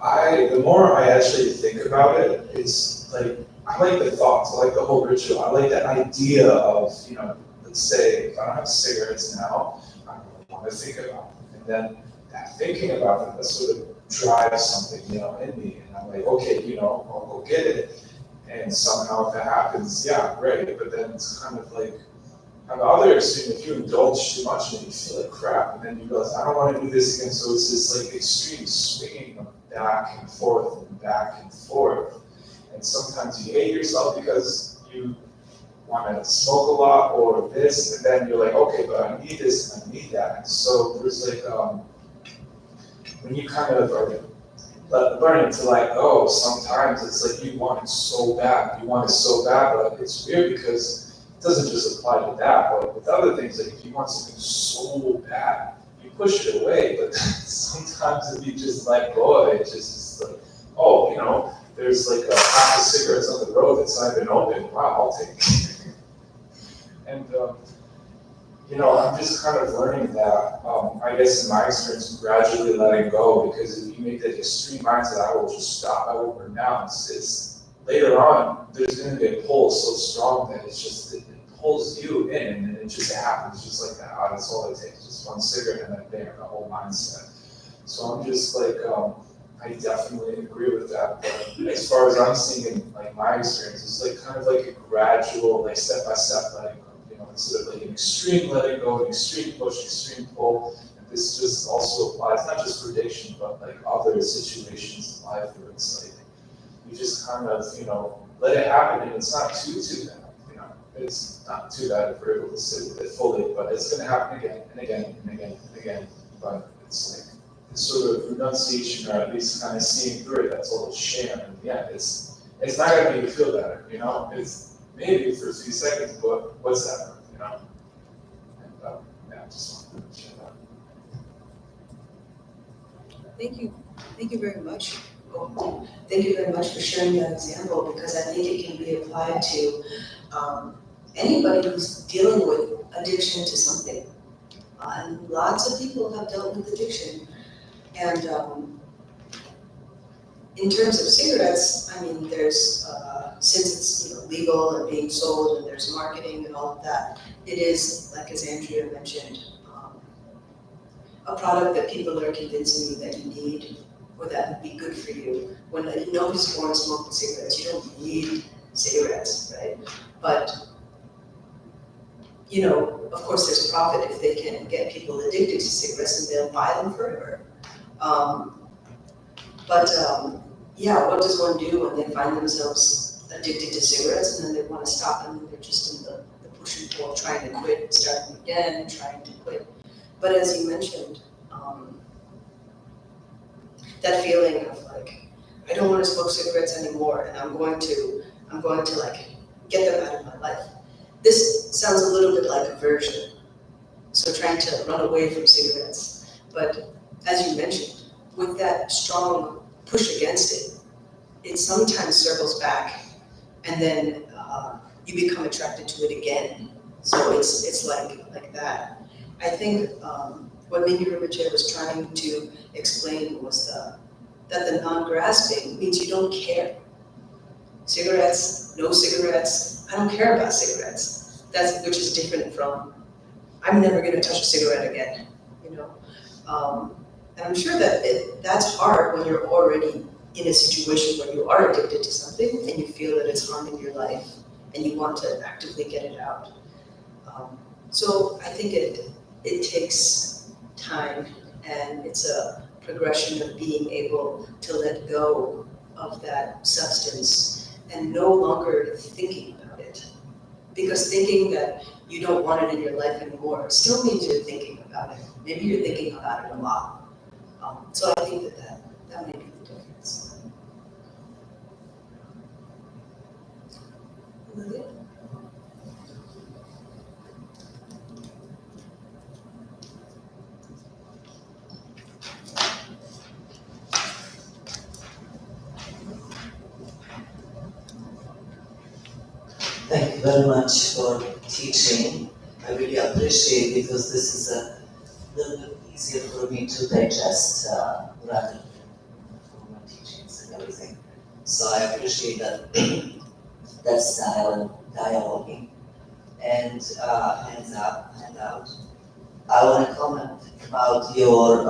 Speaker 3: the more I actually think about it, it's like, I like the thoughts, I like the whole ritual, I like that idea of, let's say, if I don't have cigarettes now, I want to think about it. And then that thinking about it, that sort of drives something, in me. And I'm like, okay, I'll go get it. And somehow if that happens, yeah, great. But then it's kind of like, on the other extreme, if you indulge too much and you feel like crap, and then you realize, I don't want to do this again. So it's this like extreme swinging of back and forth and back and forth. And sometimes you hate yourself because you want to smoke a lot or this, and then you're like, okay, but I need this and I need that. And so there's like, when you kind of are learning to like, oh, sometimes it's like you want it so bad, but it's weird because it doesn't just apply to that, but with other things, like if you want something so bad, you push it away, but sometimes if you just let go of it, it's just like, oh, there's like a pack of cigarettes on the road that's not even open, wow, I'll take it. And, I'm just kind of learning that, I guess in my experience, gradually letting go, because if you make that extreme mindset, I will just stop, I will renounce, it's later on, there's going to be a pull so strong that it's just, it pulls you in, and it just happens just like that. That's all it takes, just one cigarette and then bam, the whole mindset. So I'm just like, I definitely agree with that, but as far as I'm seeing in like my experience, it's like kind of like a gradual, like step-by-step letting go. Instead of like an extreme letting go, an extreme push, extreme pull. And this just also applies not just for addiction, but like other situations in life where it's like you just kind of, let it happen, and it's not too bad. It's not too bad if we're able to sit with it fully, but it's going to happen again and again and again and again. But it's like it's sort of renunciation, or at least kind of seeing through it. That's all it's shame. And yeah, it's not going to make you feel better. It's maybe for a few seconds, but what's that? And yeah, just wanted to share that.
Speaker 1: Thank you very much. Thank you very much for sharing that example, because I think it can be applied to anybody who's dealing with addiction to something. And lots of people have dealt with addiction. And in terms of cigarettes, I mean, there's, since it's, legal and being sold and there's marketing and all of that, it is, like as Andrea mentioned, a product that people are convincing you that you need or that would be good for you. When nobody's born smoking cigarettes, you don't need cigarettes, right? But, of course there's profit if they can get people addicted to cigarettes and they'll buy them forever. Yeah, what does one do when they find themselves addicted to cigarettes and then they want to stop and they're just in the push and pull, trying to quit, starting again, trying to quit. But as you mentioned, that feeling of like, I don't want to smoke cigarettes anymore and I'm going to like get them out of my life. This sounds a little bit like aversion. So trying to run away from cigarettes. But as you mentioned, with that strong push against it, it sometimes circles back and then you become attracted to it again. So it's like that. I think what Minnie Rinpoche was trying to explain was that the non-grasping means you don't care. Cigarettes, no cigarettes, I don't care about cigarettes. Which is different from, I'm never gonna touch a cigarette again, And I'm sure that that's hard when you're already in a situation where you are addicted to something and you feel that it's harming your life and you want to actively get it out. So I think it takes time and it's a progression of being able to let go of that substance and no longer thinking about it. Because thinking that you don't want it in your life anymore still means you're thinking about it. Maybe you're thinking about it a lot. So I think that may be the difference. Lilia?
Speaker 6: Thank you very much for teaching. I really appreciate it because this is a little bit easier for me to digest rather than for my teachings and everything. So I appreciate that style and dialoguing. And hands up, hand out. I want to comment about your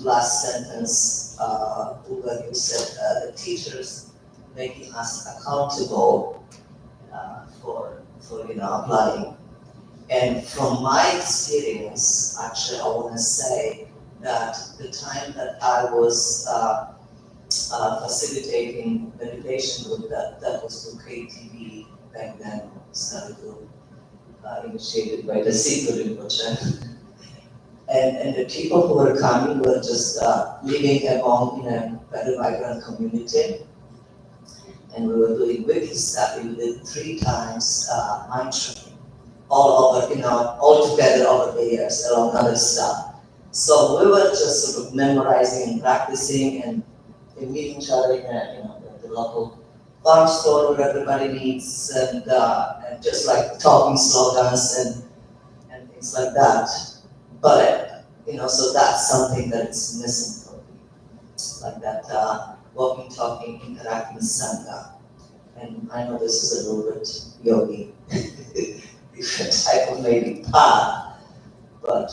Speaker 6: last sentence where you said the teachers making us accountable for applying. And from my experience, actually, I want to say that the time that I was facilitating meditation group, that was through KTV back then, started to initiated by the Sikh Rinpoche. And the people who were coming were just living among in a very vibrant community. And we were doing wiki study. We did 3 times mind training, all over, all together over the years, along other stuff. So we were just sort of memorizing and practicing and meeting each other in the local farm store where everybody meets and just like talking slogans and things like that. But so that's something that is missing for me, like that walking, talking, interacting with Sangha. And I know this is a little bit yogi, different type of maybe path, but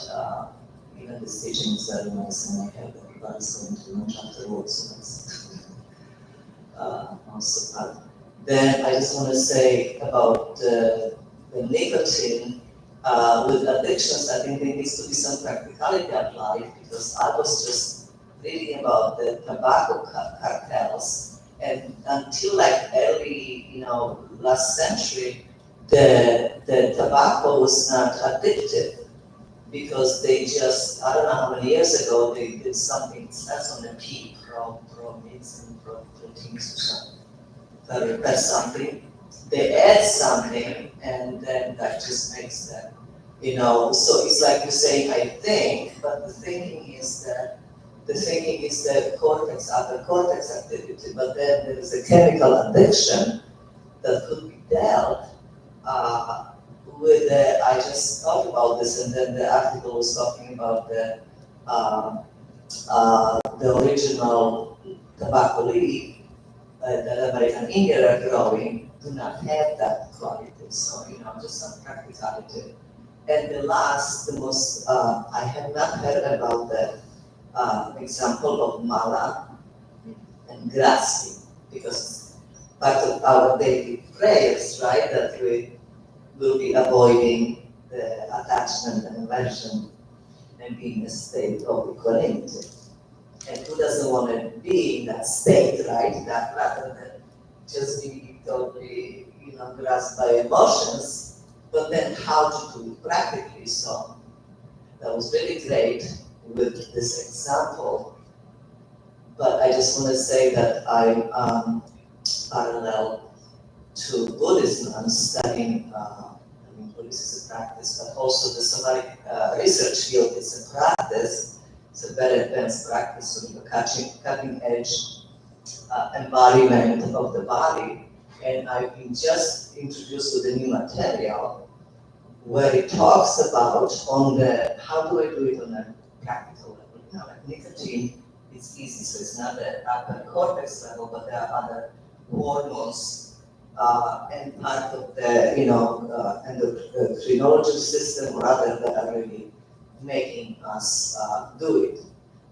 Speaker 6: even this teaching is very nice, and I have everybody's going to lunch afterwards, so that's also fun. Then I just want to say about the nicotine with addictions. I think there needs to be some practicality applied because I was just reading about the tobacco cartels, and until like early, last century, the tobacco was not addictive because they just, I don't know how many years ago, they did something, it starts on the P, proteins and proteins or something. That's something. They add something and then that just makes them, so it's like you're saying, I think, but the thinking is the cortex, upper cortex activity, but then there is a chemical addiction that could be dealt with I just thought about this, and then the article was talking about the original tobacco leaf that American Indian are growing do not have that quality. So, just some practicality. And the last, the most, I have not heard about the example of mala and grasping, because part of our daily prayers, right, that we will be avoiding the attachment and aversion and be in a state of equanimity. And who doesn't want to be in that state, right? That rather than just be totally, grasped by emotions, but then how to do it practically. So that was really great with this example. But I just want to say that I'm parallel to Buddhism. I'm studying, Buddhism is a practice, but also the somatic research field is a practice. It's a very advanced practice, sort of a cutting edge embodiment of the body. And I've been just introduced to the new material where it talks about how do I do it on a practical level. Like nicotine, it's easy, so it's not the upper cortex level, but there are other hormones and part of the, endocrinology system or other that are really making us do it.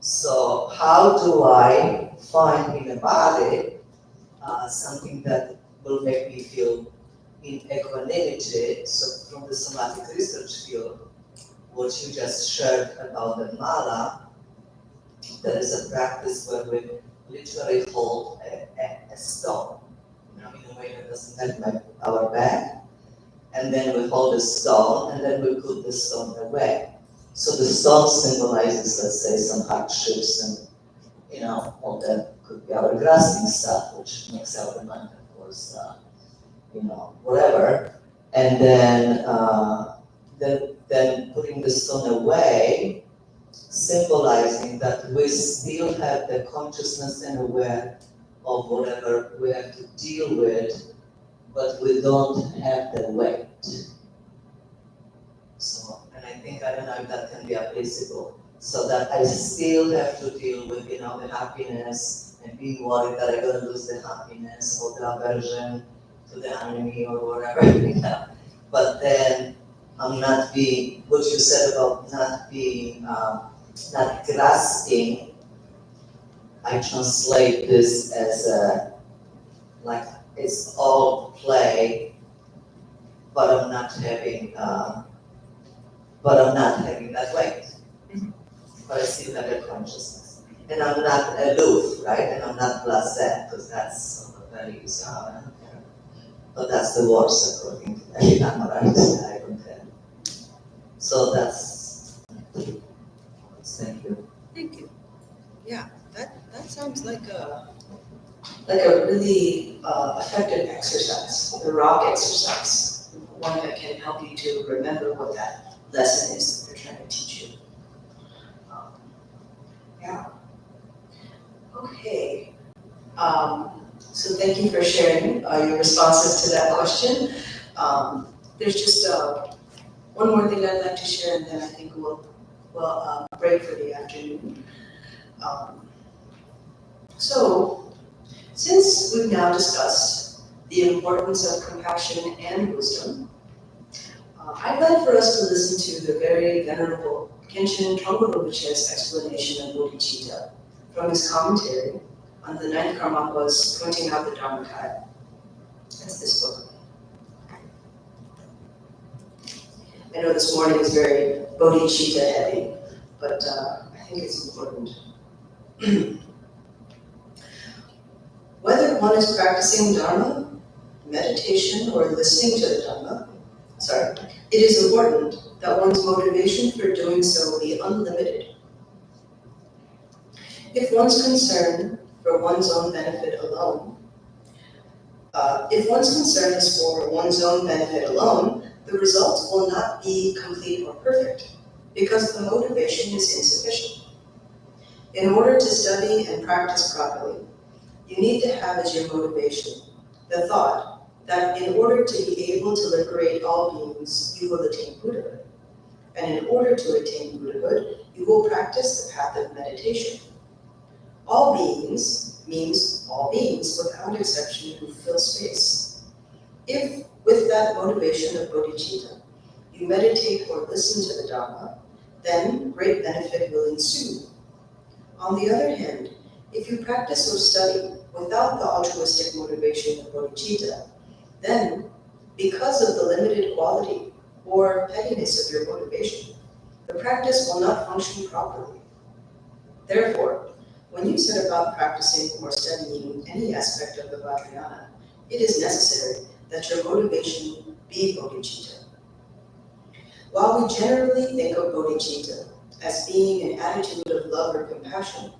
Speaker 6: So how do I find in the body something that will make me feel in equanimity? So from the somatic research field, what you just shared about the mala, there is a practice where we literally hold a stone, in a way that doesn't have like our back, and then we hold a stone, and then we put the stone away. So the stone symbolizes, let's say, some hardships and, all that could be our grasping stuff, which makes our mind, of course, whatever. And then putting the stone away, symbolizing that we still have the consciousness and aware of whatever we have to deal with, but we don't have the weight. So, and I don't know if that can be applicable. So that I still have to deal with, the happiness and being worried that I'm going to lose the happiness or the aversion to the enemy or whatever, But then I'm not being, what you said about not being, not grasping, I translate this as like it's all play, but I'm not having that weight. But I still have that consciousness. And I'm not aloof, right? And I'm not blasé, because that's sort of very but that's the words according to the Lama, right? I don't care. So that's, thank you.
Speaker 1: Thank you. Yeah, that sounds like a really effective exercise, the rock exercise, one that can help you to remember what that lesson is that they're trying to teach you. Yeah. Okay. So thank you for sharing your responses to that question. There's just one more thing I'd like to share, and then I think we'll break for the afternoon. So, since we've now discussed the importance of compassion and wisdom, I'd like for us to listen to the very venerable Kenshin Tongorobuchi's explanation of bodhicitta from his commentary on the ninth Karmapa's pointing out the Dharmakaya. That's this book. I know this morning is very bodhicitta heavy, but I think it's important. Whether one is practicing Dharma, meditation, or listening to the Dhamma, it is important that one's motivation for doing so be unlimited. If one's concern for one's own benefit alone, the results will not be complete or perfect because the motivation is insufficient. In order to study and practice properly, you need to have as your motivation the thought that in order to be able to liberate all beings, you will attain Buddhahood. And in order to attain Buddhahood, you will practice the path of meditation. All beings, means all beings without exception who fill space. If, with that motivation of bodhicitta, you meditate or listen to the Dhamma, then great benefit will ensue. On the other hand, if you practice or study without the altruistic motivation of bodhicitta, then, because of the limited quality or pettiness of your motivation, the practice will not function properly. Therefore, when you set about practicing or studying any aspect of the Vajrayana, it is necessary that your motivation be bodhicitta. While we generally think of bodhicitta as being an attitude of love or compassion,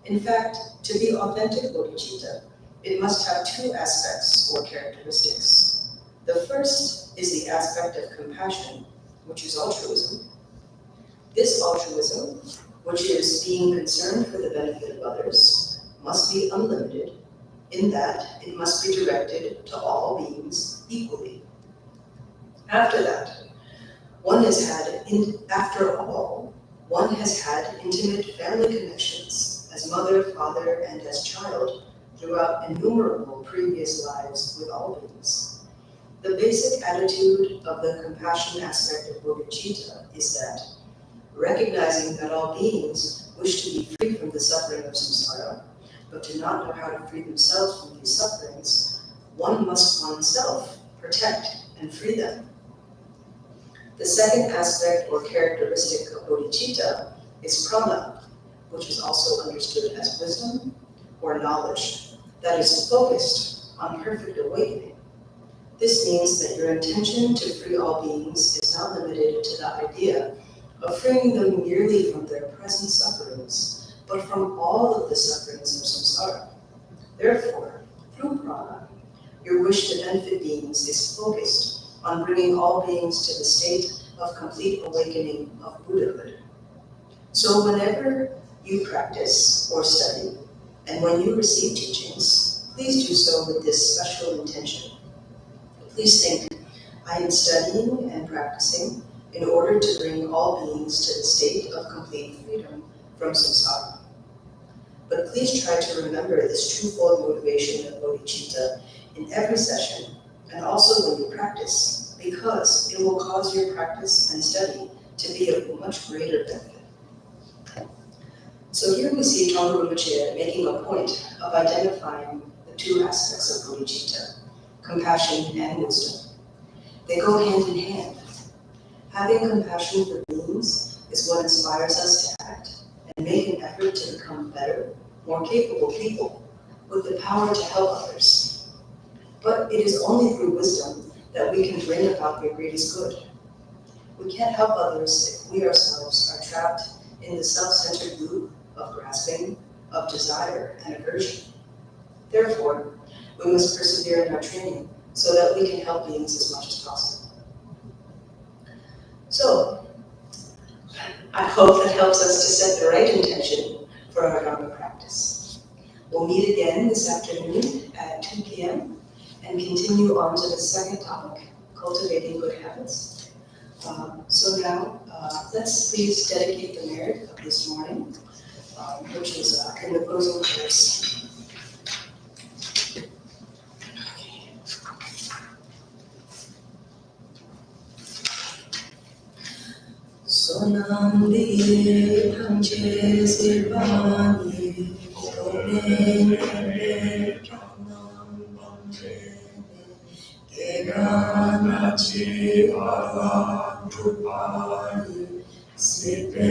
Speaker 1: in fact, to be authentic bodhicitta, it must have two aspects or characteristics. The first is the aspect of compassion, which is altruism. This altruism, which is being concerned for the benefit of others, must be unlimited in that it must be directed to all beings equally. After that, one has had intimate family connections as mother, father, and as child throughout innumerable previous lives with all beings. The basic attitude of the compassion aspect of bodhicitta is that, recognizing that all beings wish to be free from the suffering of samsara, but do not know how to free themselves from these sufferings, one must oneself protect and free them. The second aspect or characteristic of bodhicitta is prana, which is also understood as wisdom or knowledge, that is focused on perfect awakening. This means that your intention to free all beings is not limited to the idea of freeing them merely from their present sufferings, but from all of the sufferings of samsara. Therefore, through prana, your wish to benefit beings is focused on bringing all beings to the state of complete awakening of Buddhahood. So whenever you practice or study, and when you receive teachings, please do so with this special intention. Please think, I am studying and practicing in order to bring all beings to the state of complete freedom from samsara. But please try to remember this twofold motivation of bodhicitta in every session, and also when you practice, because it will cause your practice and study to be of much greater benefit. So here we see Trungpa Rinpoche making a point of identifying the two aspects of bodhicitta, compassion and wisdom. They go hand in hand. Having compassion for beings is what inspires us to act and make an effort to become better, more capable people with the power to help others. But it is only through wisdom that we can bring about the greatest good. We can't help others if we ourselves are trapped in the self-centered loop of grasping, of desire, and aversion. Therefore, we must persevere in our training so that we can help beings as much as possible. So, I hope that helps us to set the right intention for our Dharma practice. We'll meet again this afternoon at 2 p.m. and continue on to the second topic, cultivating good habits. So now, let's please dedicate the merit of this morning, which is in the closing prayers. Sonam di tamche sirvani, tome nere tanam bamche, Teganachi vala drupali, sipe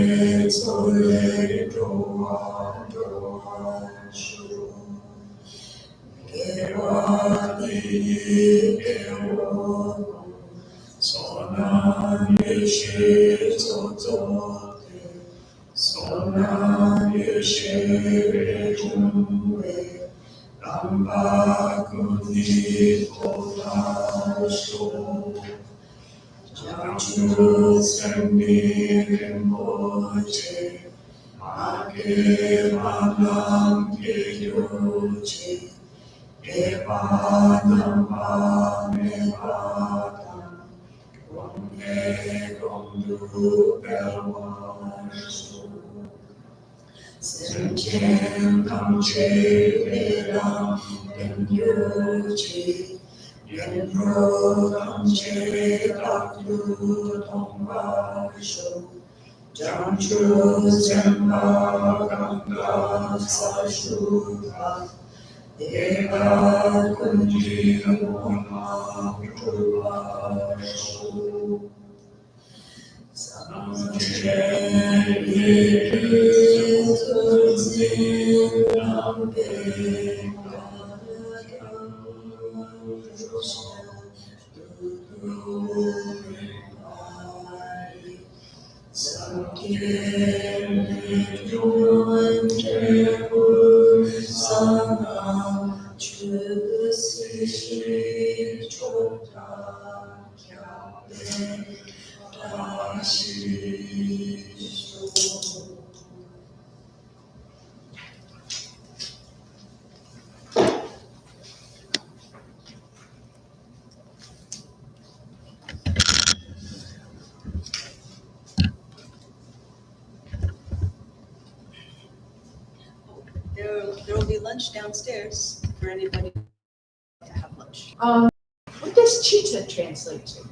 Speaker 1: sole doa doa shu. Kevali evo, sonam yeshe totote, sonam yeshe rejumwe, Ramba Kuti Kolasho, Janju Sembi Rinpoche, Ake Manam Keyoche, Evanam Pamevatam, Wame Gondu Belwashu. Sentem Panche Vedam Yuji Yenro Panche Kaklu Tombasho Janchu Zemba Ganga Sashupa Eva Kunji Mona Utupashu There will be lunch downstairs for anybody to have lunch.
Speaker 4: What does chicha translate to?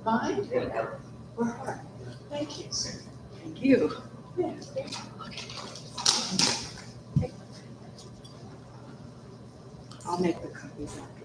Speaker 4: Mind? Or heart? Thank you.
Speaker 1: Thank you.
Speaker 4: Yeah.
Speaker 1: I'll make the copies after.